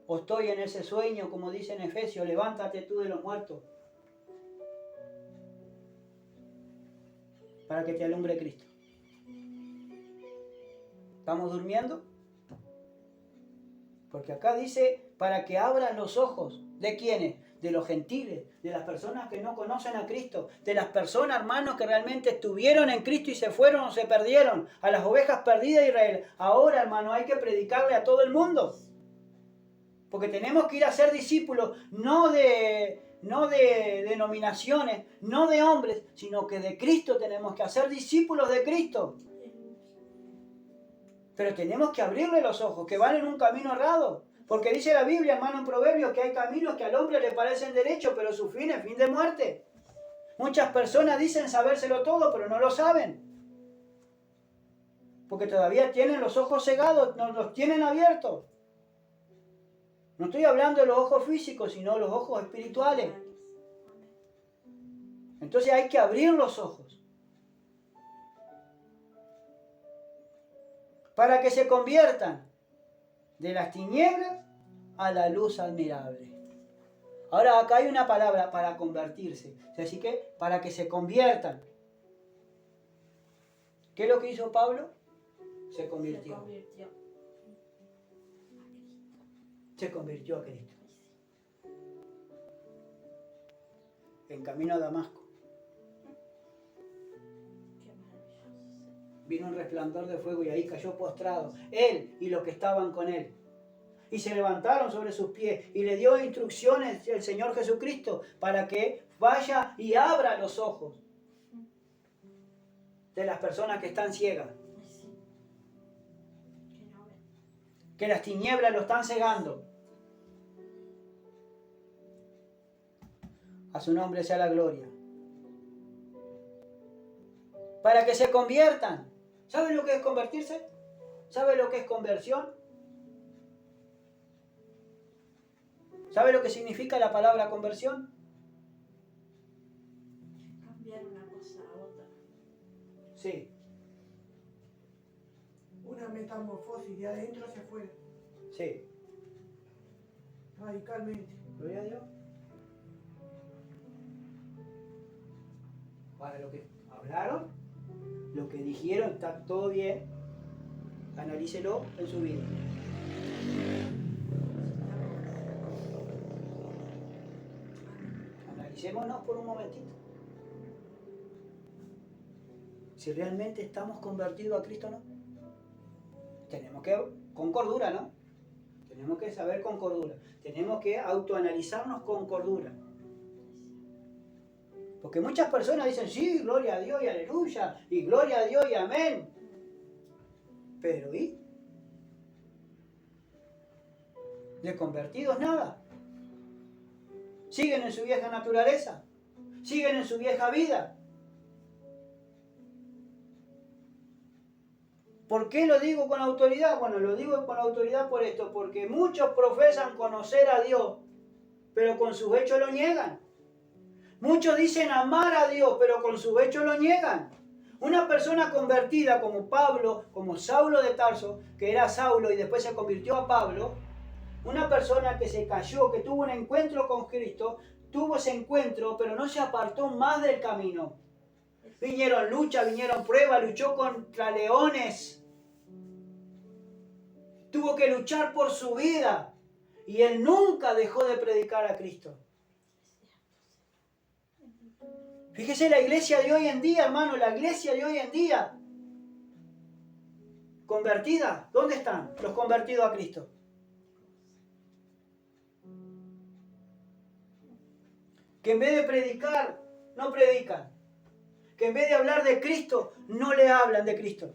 O estoy en ese sueño, como dice en Efesios, levántate tú de los muertos, para que te alumbre Cristo. ¿Estamos durmiendo? Porque acá dice, para que abran los ojos. ¿De quiénes? De los gentiles, de las personas que no conocen a Cristo, de las personas, hermanos, que realmente estuvieron en Cristo y se fueron o se perdieron, a las ovejas perdidas de Israel. Ahora, hermano, hay que predicarle a todo el mundo. Porque tenemos que ir a ser discípulos, no de denominaciones, no de hombres, sino que de Cristo. Tenemos que hacer discípulos de Cristo. Pero tenemos que abrirle los ojos, que van en un camino errado. Porque dice la Biblia, hermano, en Proverbios, que hay caminos que al hombre le parecen derechos, pero su fin es fin de muerte. Muchas personas dicen sabérselo todo, pero no lo saben. Porque todavía tienen los ojos cegados, no los tienen abiertos. No estoy hablando de los ojos físicos, sino los ojos espirituales. Entonces hay que abrir los ojos. Para que se conviertan de las tinieblas a la luz admirable. Ahora acá hay una palabra, para convertirse. Así que, para que se conviertan. ¿Qué es lo que hizo Pablo? Se convirtió. Se convirtió a Cristo. En camino a Damasco. Vino un resplandor de fuego y ahí cayó postrado él y los que estaban con él. Y se levantaron sobre sus pies y le dio instrucciones el Señor Jesucristo para que vaya y abra los ojos. de las personas que están ciegas, Sí. Que no ven. que las tinieblas lo están cegando. A su nombre sea la gloria. Para que se conviertan. ¿Saben lo que es convertirse? ¿Saben lo que es conversión? ¿Sabe lo que significa la palabra conversión? Cambiar una cosa a otra. Sí, Una metamorfosis de adentro hacia afuera, sí. radicalmente. Gloria a Dios. Ahora lo que hablaron, lo que dijeron, está todo bien. Analícelo en su vida. Analicémonos por un momentito. Si realmente estamos convertidos a Cristo o no. Tenemos que, con cordura, ¿no? Tenemos que saber con cordura. Tenemos que autoanalizarnos con cordura. Porque muchas personas dicen, sí, gloria a Dios y aleluya, y gloria a Dios y amén. Pero ¿y? De convertidos nada. Siguen en su vieja naturaleza. Siguen en su vieja vida. ¿Por qué lo digo con autoridad? Bueno, lo digo con autoridad por esto, porque muchos profesan conocer a Dios, pero con sus hechos lo niegan. Muchos dicen amar a Dios, pero con sus hechos lo niegan. Una persona convertida como Pablo, como Saulo de Tarso, que era Saulo y después se convirtió a Pablo, una persona que se cayó, que tuvo un encuentro con Cristo, tuvo ese encuentro, pero no se apartó más del camino. Vinieron luchas, vinieron pruebas, luchó contra leones. Tuvo que luchar por su vida. Y él nunca dejó de predicar a Cristo. Fíjese la iglesia de hoy en día, hermano, la iglesia de hoy en día. Convertida, ¿dónde están los convertidos a Cristo? Que en vez de predicar, no predican. Que en vez de hablar de Cristo, no le hablan de Cristo.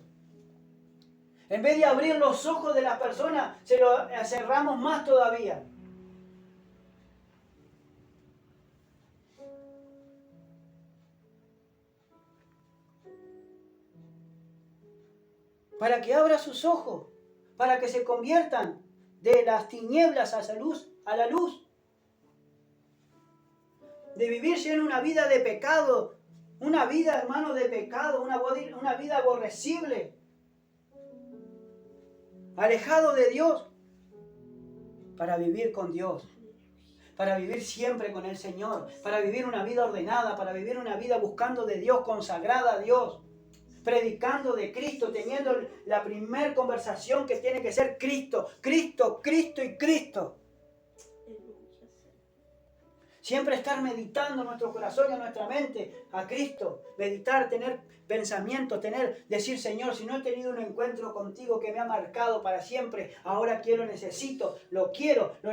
En vez de abrir los ojos de las personas, se los cerramos más todavía. Para que abra sus ojos, para que se conviertan de las tinieblas a la luz. De vivir en una vida de pecado, una vida, hermano, de pecado, una vida aborrecible, alejado de Dios, para vivir con Dios, para vivir siempre con el Señor, para vivir una vida ordenada, para vivir una vida buscando de Dios, consagrada a Dios, predicando de Cristo, teniendo la primer conversación que tiene que ser Cristo, Cristo, Cristo y Cristo. Siempre estar meditando en nuestro corazón y en nuestra mente a Cristo. Meditar, tener pensamientos, decir, Señor, si no he tenido un encuentro contigo que me ha marcado para siempre, ahora necesito, lo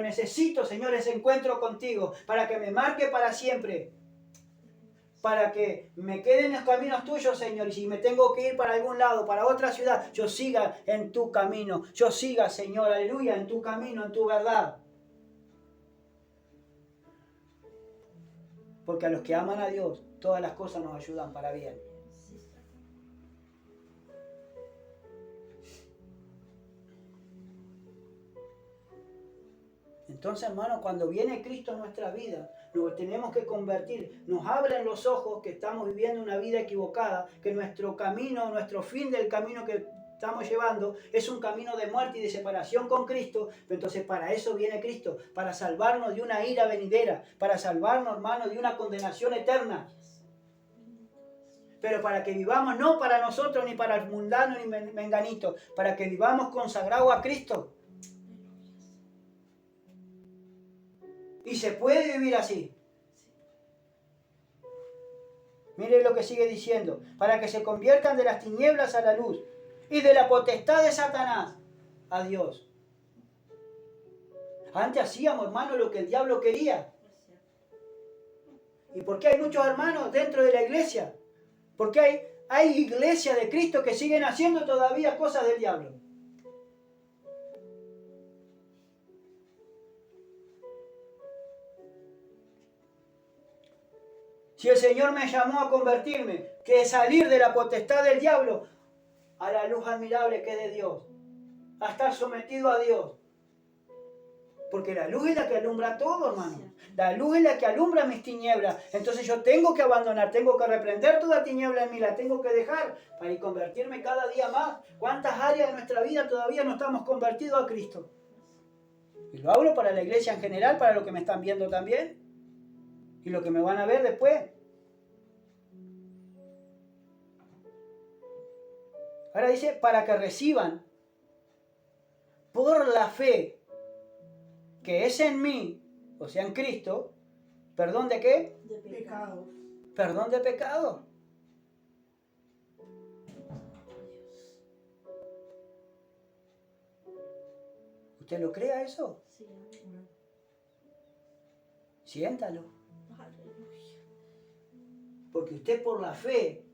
necesito, Señor, ese encuentro contigo, para que me marque para siempre. Para que me quede en los caminos tuyos, Señor, y si me tengo que ir para algún lado, para otra ciudad, yo siga en tu camino, yo siga, Señor, aleluya, en tu camino, en tu verdad. Porque a los que aman a Dios, todas las cosas nos ayudan para bien. Entonces, hermano, cuando viene Cristo en nuestra vida, nos tenemos que convertir. Nos abren los ojos que estamos viviendo una vida equivocada, que nuestro camino, nuestro fin del camino que estamos llevando es un camino de muerte y de separación con Cristo. Entonces para eso viene Cristo, para salvarnos de una ira venidera, para salvarnos, hermanos, de una condenación eterna. Pero para que vivamos no para nosotros, ni para el mundano, ni menganito, para que vivamos consagrados a Cristo. Y se puede vivir así. Mire lo que sigue diciendo, para que se conviertan de las tinieblas a la luz, y de la potestad de Satanás a Dios. Antes hacíamos, hermano, lo que el diablo quería. ¿Y por qué hay muchos hermanos dentro de la iglesia? Porque hay iglesias de Cristo que siguen haciendo todavía cosas del diablo. Si el Señor me llamó a convertirme, que es salir de la potestad del diablo a la luz admirable que es de Dios, a estar sometido a Dios. Porque la luz es la que alumbra todo, hermano. La luz es la que alumbra mis tinieblas. Entonces yo tengo que abandonar, tengo que reprender toda tiniebla en mí, la tengo que dejar para ir convertirme cada día más. ¿Cuántas áreas de nuestra vida todavía no estamos convertidos a Cristo? Y lo hablo para la iglesia en general, para los que me están viendo también. Y lo que me van a ver después. Ahora dice, para que reciban por la fe que es en mí, o sea en Cristo, ¿perdón de qué? De Pecados. Perdón de pecado. ¿Usted lo cree a eso? Sí, amén. Siéntalo. Aleluya. Porque usted por la fe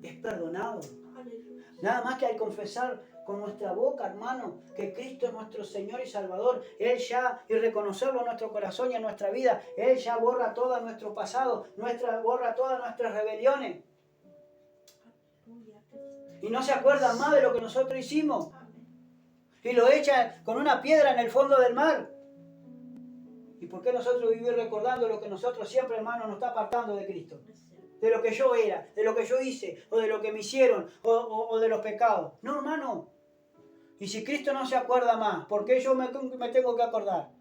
es perdonado. Aleluya. Nada más que al confesar con nuestra boca, hermano, que Cristo es nuestro Señor y Salvador, Él ya, y reconocerlo en nuestro corazón y en nuestra vida, Él ya borra todo nuestro pasado, borra todas nuestras rebeliones. Aleluya, Cristo. Y no se acuerda más de lo que nosotros hicimos. Amén. Y lo echa con una piedra en el fondo del mar. ¿Y por qué nosotros vivir recordando lo que nosotros siempre, hermano, nos está apartando de Cristo? De lo que yo era, de lo que yo hice, o de lo que me hicieron, o de los pecados. No, hermano. Y si Cristo no se acuerda más, ¿por qué yo me tengo que acordar?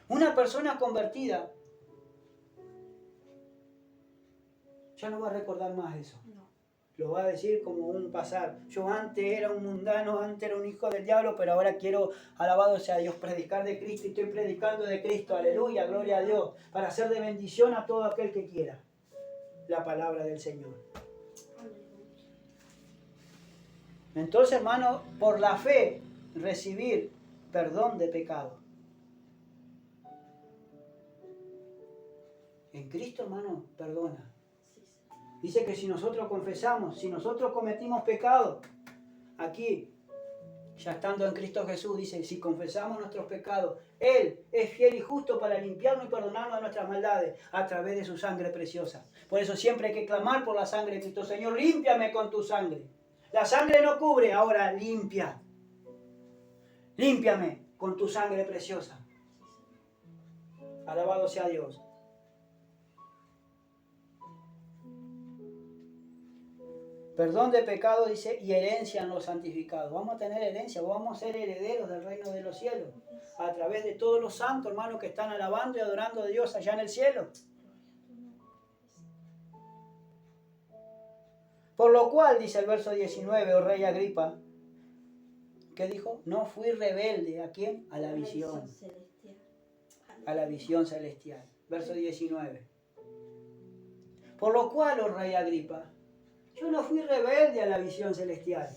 Una persona convertida ya no va a recordar más eso. No. Lo va a decir como un pasar. Yo antes era un mundano, antes era un hijo del diablo, pero ahora quiero, alabado sea Dios, predicar de Cristo y estoy predicando de Cristo. Aleluya, gloria a Dios. Para hacer de bendición a todo aquel que quiera la palabra del Señor. Aleluya. Entonces, hermano, por la fe, recibir perdón de pecado. En Cristo, hermano, perdona. Sí, sí. Dice que si nosotros confesamos, si nosotros cometimos pecado, aquí, ya estando en Cristo Jesús, dice, si confesamos nuestros pecados, Él es fiel y justo para limpiarnos y perdonarnos de nuestras maldades a través de su sangre preciosa. Por eso siempre hay que clamar por la sangre de Cristo. Señor, límpiame con tu sangre. La sangre no cubre, ahora limpia. Límpiame con tu sangre preciosa. Alabado sea Dios. Perdón de pecado, dice, y herencia en los santificados. Vamos a tener herencia, vamos a ser herederos del reino de los cielos. A través de todos los santos, hermanos, que están alabando y adorando a Dios allá en el cielo. Por lo cual, dice el verso 19, oh rey Agripa, ¿qué dijo? No fui rebelde. ¿A quién? A la visión. Celestial. A la visión celestial. Verso 19. Por lo cual, oh rey Agripa, yo no fui rebelde a la visión celestial.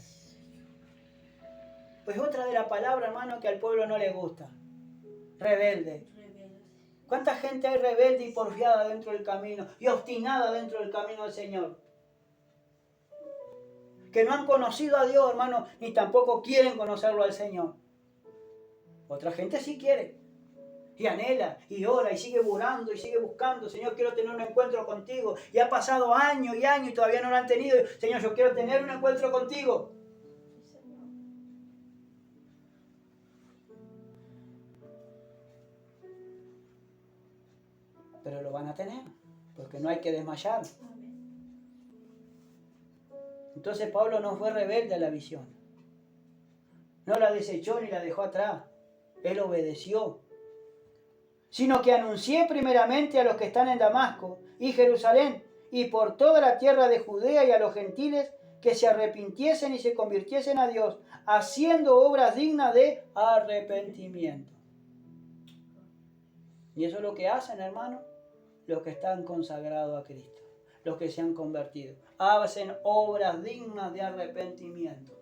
Pues otra de la palabra, hermano, que al pueblo no le gusta. Rebelde. Rebelde. ¿Cuánta gente hay rebelde y porfiada dentro del camino y obstinada dentro del camino del Señor? Que no han conocido a Dios, hermano, ni tampoco quieren conocerlo al Señor. Otra gente sí quiere. Y anhela, y ora, y sigue orando, y sigue buscando. Señor, quiero tener un encuentro contigo. Y ha pasado años y años y todavía no lo han tenido. Señor, yo quiero tener un encuentro contigo. Sí, Señor. Pero lo van a tener, porque no hay que desmayar. Amén. Entonces Pablo no fue rebelde a la visión. No la desechó ni la dejó atrás. Él obedeció. Sino que anuncié primeramente a los que están en Damasco y Jerusalén y por toda la tierra de Judea y a los gentiles que se arrepintiesen y se convirtiesen a Dios, haciendo obras dignas de arrepentimiento. Y eso es lo que hacen, hermano, los que están consagrados a Cristo, los que se han convertido. Hacen obras dignas de arrepentimiento.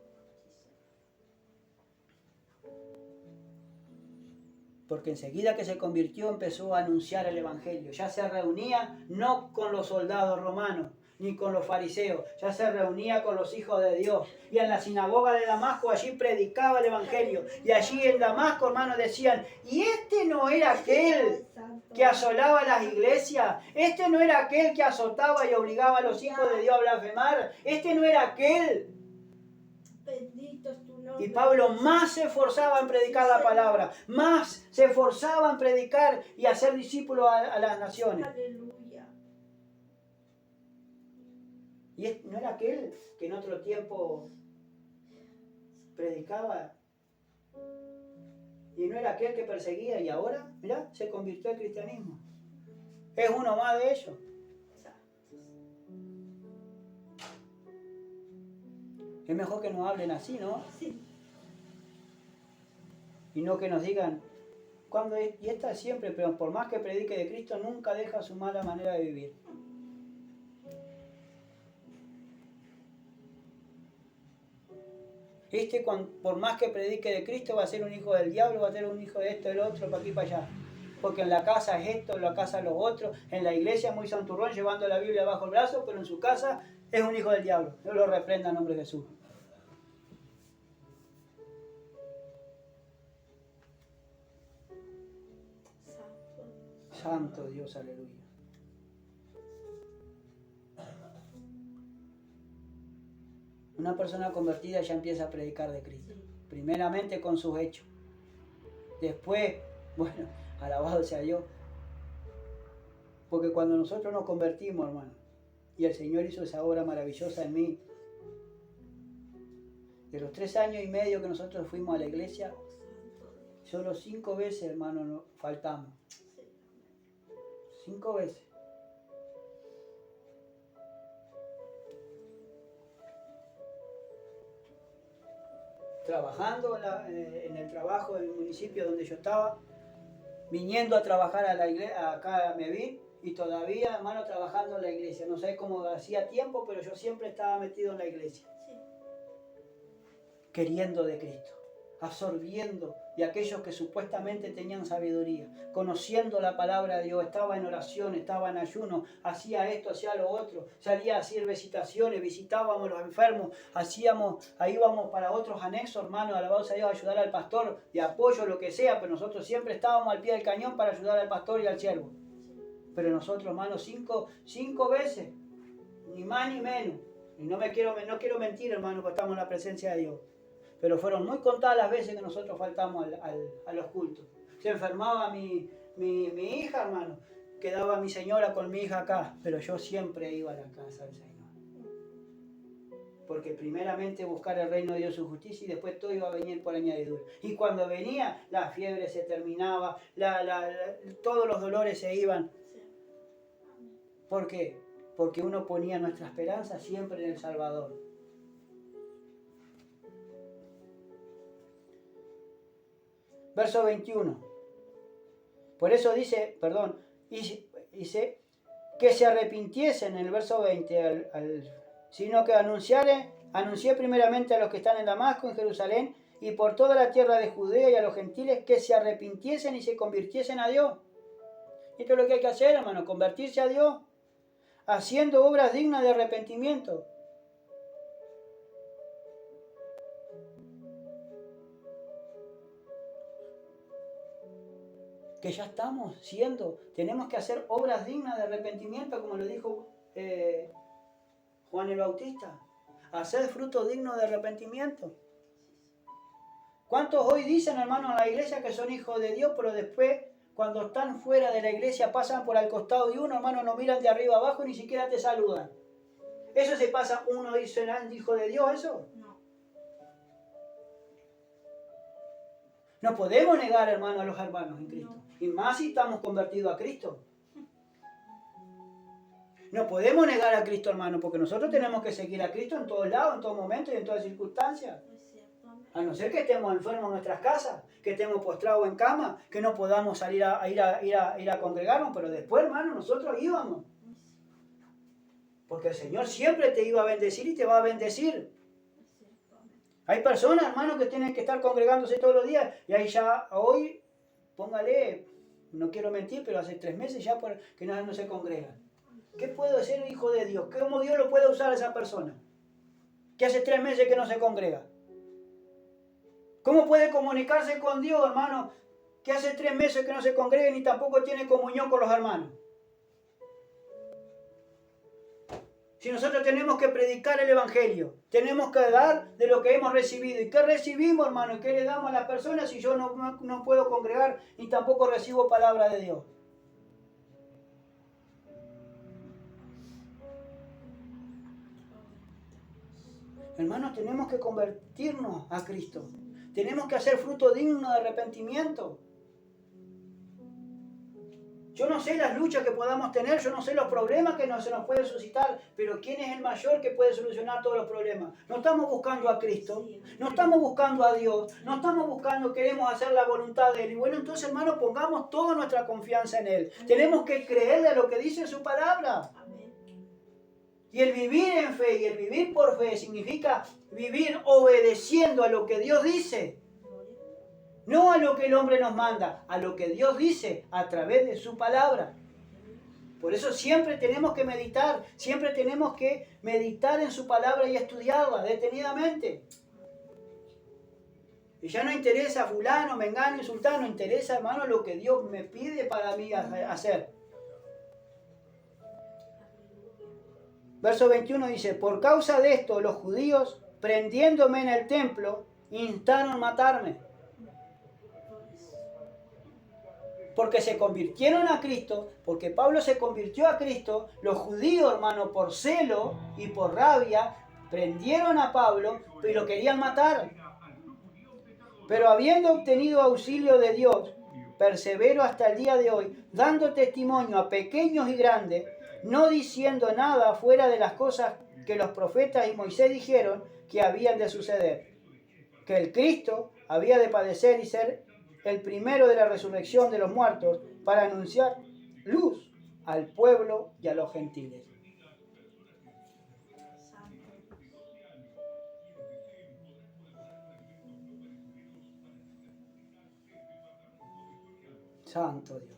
Porque enseguida que se convirtió empezó a anunciar el Evangelio. Ya se reunía no con los soldados romanos, ni con los fariseos. Ya se reunía con los hijos de Dios. Y en la sinagoga de Damasco allí predicaba el Evangelio. Y allí en Damasco, hermanos, decían, ¿y este no era aquel que asolaba las iglesias? ¿Este no era aquel que azotaba y obligaba a los hijos de Dios a blasfemar? ¿Este no era aquel? Bendito es tu nombre. Y Pablo más se esforzaba en predicar la palabra, más se esforzaba en predicar y hacer discípulos a las naciones. Aleluya. ¿Y no era aquel que en otro tiempo predicaba? ¿Y no era aquel que perseguía? Y ahora, mirá, se convirtió al cristianismo. Es uno más de ellos. Es mejor que nos hablen así, ¿no? Sí. Y no que nos digan, ¿cuándo es? Y esta siempre, pero por más que predique de Cristo, nunca deja su mala manera de vivir. Por más que predique de Cristo, va a ser un hijo del diablo, va a ser un hijo de esto, del otro, para aquí, para allá. Porque en la casa es esto, en la casa es lo otro, en la iglesia es muy santurrón, llevando la Biblia bajo el brazo, pero en su casa es un hijo del diablo. Dios lo reprenda en nombre de Jesús. Santo Dios, aleluya. Una persona convertida ya empieza a predicar de Cristo. Primeramente con sus hechos. Después, bueno, alabado sea Dios. Porque cuando nosotros nos convertimos, hermano, y el Señor hizo esa obra maravillosa en mí, de los 3 años y medio que nosotros fuimos a la iglesia, solo 5 veces, hermano, nos faltamos. 5 veces. Trabajando en el trabajo del municipio donde yo estaba, viniendo a trabajar a la iglesia, acá a Mevin, y todavía, hermano, trabajando en la iglesia. No sé cómo hacía tiempo, pero yo siempre estaba metido en la iglesia. Sí. Queriendo de Cristo, absorbiendo de aquellos que supuestamente tenían sabiduría, conociendo la palabra de Dios, estaba en oración, estaba en ayuno, hacía esto, hacía lo otro, salía a hacer visitaciones, visitábamos a los enfermos, íbamos para otros anexos, hermanos, alabados a Dios, a ayudar al pastor, de apoyo, lo que sea, pero nosotros siempre estábamos al pie del cañón para ayudar al pastor y al siervo. Pero nosotros, hermanos, 5 veces, ni más ni menos, y no quiero mentir, hermano, porque estamos en la presencia de Dios. Pero fueron muy contadas las veces que nosotros faltamos a los cultos. Se enfermaba mi hija, hermano. Quedaba mi señora con mi hija acá. Pero yo siempre iba a la casa del Señor. Porque primeramente buscar el reino de Dios y su justicia, y después todo iba a venir por añadidura. Y cuando venía, la fiebre se terminaba, todos los dolores se iban. ¿Por qué? Porque uno ponía nuestra esperanza siempre en el Salvador. Verso 21. Por eso dice que se arrepintiesen en el verso 20, sino que anuncié primeramente a los que están en Damasco, en Jerusalén, y por toda la tierra de Judea y a los gentiles, que se arrepintiesen y se convirtiesen a Dios. Esto es lo que hay que hacer, hermano, convertirse a Dios, haciendo obras dignas de arrepentimiento. Que ya estamos tenemos que hacer obras dignas de arrepentimiento, como lo dijo Juan el Bautista. Hacer frutos dignos de arrepentimiento. ¿Cuántos hoy dicen, hermano, en la iglesia que son hijos de Dios, pero después, cuando están fuera de la iglesia, pasan por al costado de uno, hermano, no miran de arriba abajo, ni siquiera te saludan? ¿Eso se pasa uno dice, hijo de Dios, eso? No podemos negar, hermano, a los hermanos en Cristo. Y más si estamos convertidos a Cristo. No podemos negar a Cristo, hermano, porque nosotros tenemos que seguir a Cristo en todos lados, en todo momento y en todas circunstancias. A no ser que estemos enfermos en nuestras casas, que estemos postrados en cama, que no podamos salir a ir a congregarnos, pero después, hermano, nosotros íbamos. Porque el Señor siempre te iba a bendecir y te va a bendecir. Hay personas, hermano, que tienen que estar congregándose todos los días y ahí ya hoy póngale, no quiero mentir, pero hace 3 meses ya que no se congregan. ¿Qué puede hacer un hijo de Dios? ¿Cómo Dios lo puede usar a esa persona? Que hace 3 meses que no se congrega. ¿Cómo puede comunicarse con Dios, hermano, que hace 3 meses que no se congrega ni tampoco tiene comunión con los hermanos? Si nosotros tenemos que predicar el Evangelio, tenemos que dar de lo que hemos recibido. ¿Y qué recibimos, hermano? ¿Y qué le damos a las personas si yo no puedo congregar ni tampoco recibo palabra de Dios? Hermanos, tenemos que convertirnos a Cristo. Tenemos que hacer fruto digno de arrepentimiento. Yo no sé las luchas que podamos tener, yo no sé los problemas que se nos pueden suscitar, pero ¿quién es el mayor que puede solucionar todos los problemas? No estamos buscando a Cristo, no estamos buscando a Dios, no estamos buscando, queremos hacer la voluntad de Él. Y bueno, entonces, hermanos, pongamos toda nuestra confianza en Él. Tenemos que creerle a lo que dice su palabra. Y el vivir en fe y el vivir por fe significa vivir obedeciendo a lo que Dios dice. No a lo que el hombre nos manda, a lo que Dios dice a través de su palabra. Por eso siempre tenemos que meditar en su palabra y estudiarla detenidamente. Y ya no interesa fulano, mengano y sultano, interesa, hermano, lo que Dios me pide para mí hacer. Verso 21 dice, por causa de esto los judíos, prendiéndome en el templo, instaron a matarme. Porque se convirtieron a Cristo, porque Pablo se convirtió a Cristo, los judíos, hermano, por celo y por rabia, prendieron a Pablo y lo querían matar. Pero habiendo obtenido auxilio de Dios, persevero hasta el día de hoy, dando testimonio a pequeños y grandes, no diciendo nada fuera de las cosas que los profetas y Moisés dijeron que habían de suceder. Que el Cristo había de padecer y ser el primero de la resurrección de los muertos para anunciar luz al pueblo y a los gentiles. Santo Dios.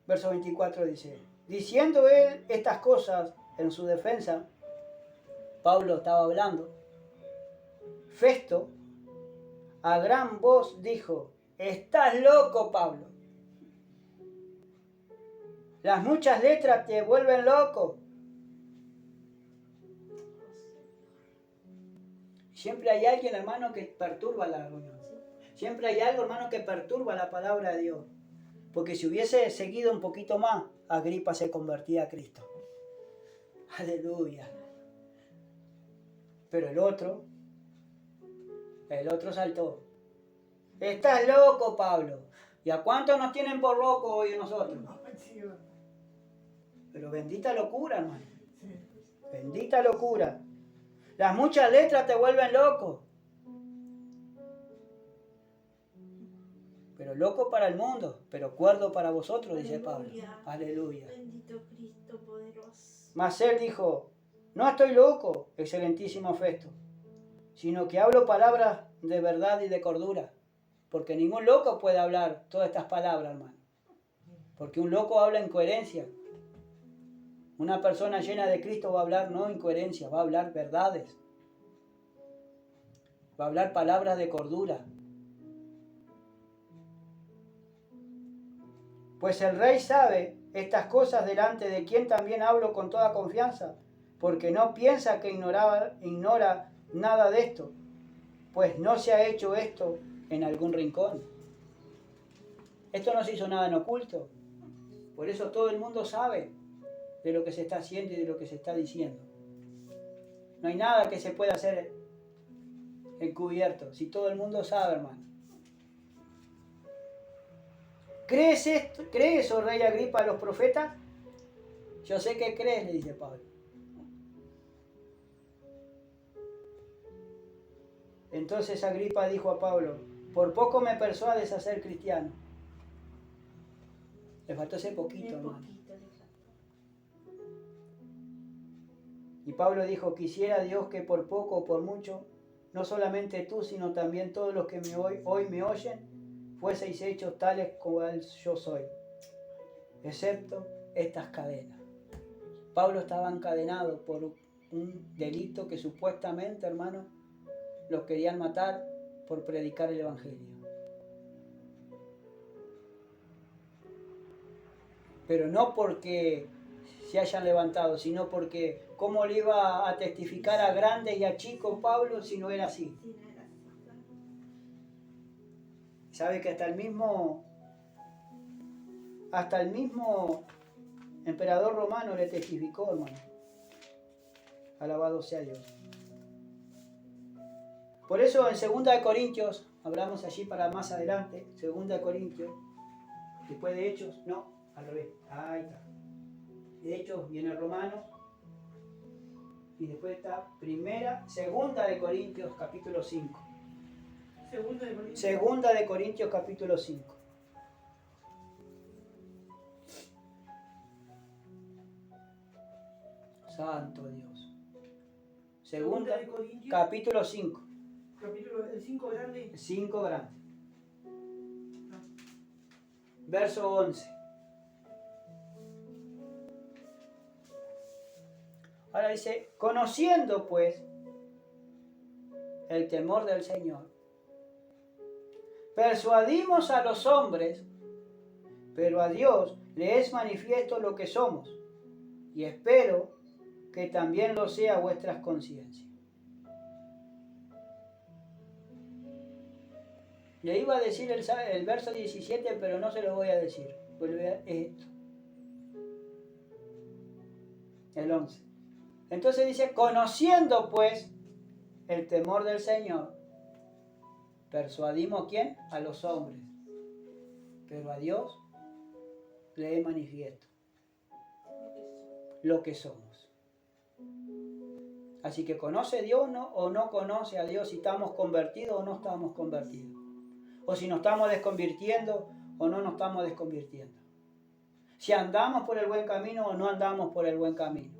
Verso 24 dice, diciendo él estas cosas en su defensa, Pablo estaba hablando, Festo a gran voz dijo, estás loco, Pablo. Las muchas letras te vuelven loco. Siempre hay alguien, hermano, que perturba la reunión. Siempre hay algo, hermano, que perturba la palabra de Dios. Porque si hubiese seguido un poquito más, Agripa se convertía a Cristo. Aleluya. Pero el otro saltó. Estás loco, Pablo. ¿Y a cuántos nos tienen por locos hoy nosotros? Pero bendita locura, hermano. Bendita locura. Las muchas letras te vuelven loco. Pero loco para el mundo, pero cuerdo para vosotros, dice Pablo. Aleluya. Bendito Cristo poderoso. Mas él dijo, no estoy loco, excelentísimo Festo, sino que hablo palabras de verdad y de cordura. Porque ningún loco puede hablar todas estas palabras, hermano. Porque un loco habla en coherencia. Una persona llena de Cristo va a hablar no incoherencia, va a hablar verdades. Va a hablar palabras de cordura. Pues el rey sabe estas cosas delante de quien también hablo con toda confianza, porque no piensa que ignora nada de esto, pues no se ha hecho esto en algún rincón. Esto no se hizo nada en oculto. Por eso todo el mundo sabe de lo que se está haciendo y de lo que se está diciendo. No hay nada que se pueda hacer encubierto, si todo el mundo sabe, hermano. ¿Crees esto? ¿Crees, oh rey Agripa, a los profetas? Yo sé que crees, le dice Pablo. Entonces Agripa dijo a Pablo, por poco me persuades a ser cristiano. Le faltó ese poquito, hermano. Y Pablo dijo, quisiera Dios que por poco o por mucho, no solamente tú, sino también todos los que hoy me oyen, fueseis hechos tales cual yo soy, excepto estas cadenas. Pablo estaba encadenado por un delito que supuestamente, hermano, los querían matar por predicar el Evangelio. Pero no porque se hayan levantado, sino porque cómo le iba a testificar a grandes y a chicos Pablo si no era así. Sabe que hasta el mismo emperador romano le testificó, hermano. Alabado sea Dios. Por eso en 2 Corintios, hablamos allí para más adelante, 2 Corintios, después de Hechos, no, al revés, ahí está. De Hechos viene Romanos, y después está 2 Corintios capítulo 5. 2 Corintios capítulo 5. Santo Dios. Segunda de Corintios, capítulo 5. capítulo el 5 grande. 5 grande. Verso 11. Ahora dice, conociendo pues el temor del Señor, persuadimos a los hombres, pero a Dios le es manifiesto lo que somos, y espero que también lo sea vuestras conciencias. Le iba a decir el verso 17, pero no se lo voy a decir. Vuelve a esto. El 11. Entonces dice, conociendo pues el temor del Señor, persuadimos ¿a quién? A los hombres, pero a Dios le es manifiesto lo que somos. Así que conoce Dios o no conoce a Dios, si estamos convertidos o no estamos convertidos, o si nos estamos desconvirtiendo o no nos estamos desconvirtiendo, si andamos por el buen camino o no andamos por el buen camino.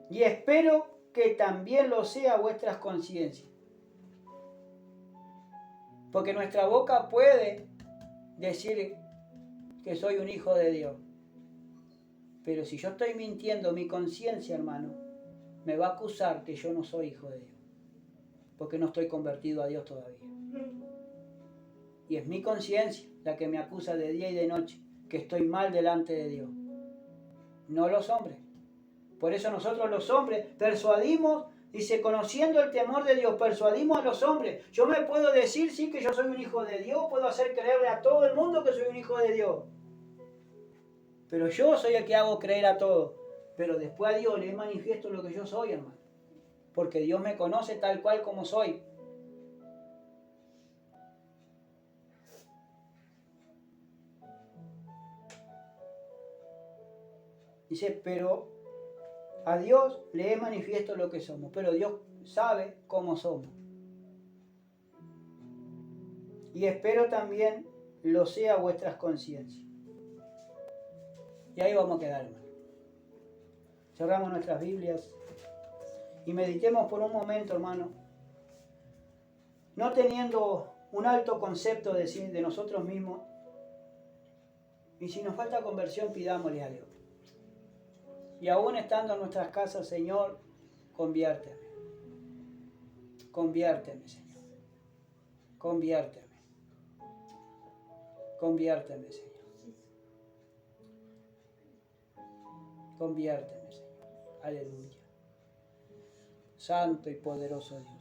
Y espero que también lo sea vuestras conciencias. Porque nuestra boca puede decir que soy un hijo de Dios. Pero si yo estoy mintiendo, mi conciencia, hermano, me va a acusar que yo no soy hijo de Dios. Porque no estoy convertido a Dios todavía. Y es mi conciencia la que me acusa de día y de noche que estoy mal delante de Dios. No los hombres. Por eso nosotros los hombres persuadimos, dice, conociendo el temor de Dios, persuadimos a los hombres. Yo me puedo decir, sí, que yo soy un hijo de Dios, puedo hacer creerle a todo el mundo que soy un hijo de Dios. Pero yo soy el que hago creer a todos. Pero después a Dios le manifiesto lo que yo soy, hermano. Porque Dios me conoce tal cual como soy. Dice, pero a Dios le es manifiesto lo que somos, pero Dios sabe cómo somos. Y espero también lo sea vuestras conciencias. Y ahí vamos a quedar, hermano. Cerramos nuestras Biblias y meditemos por un momento, hermano, no teniendo un alto concepto de nosotros mismos. Y si nos falta conversión, pidámosle a Dios. Y aún estando en nuestras casas, Señor, conviérteme. Conviérteme, Señor. Conviérteme. Conviérteme, Señor. Conviérteme, Señor. Aleluya. Santo y poderoso Dios.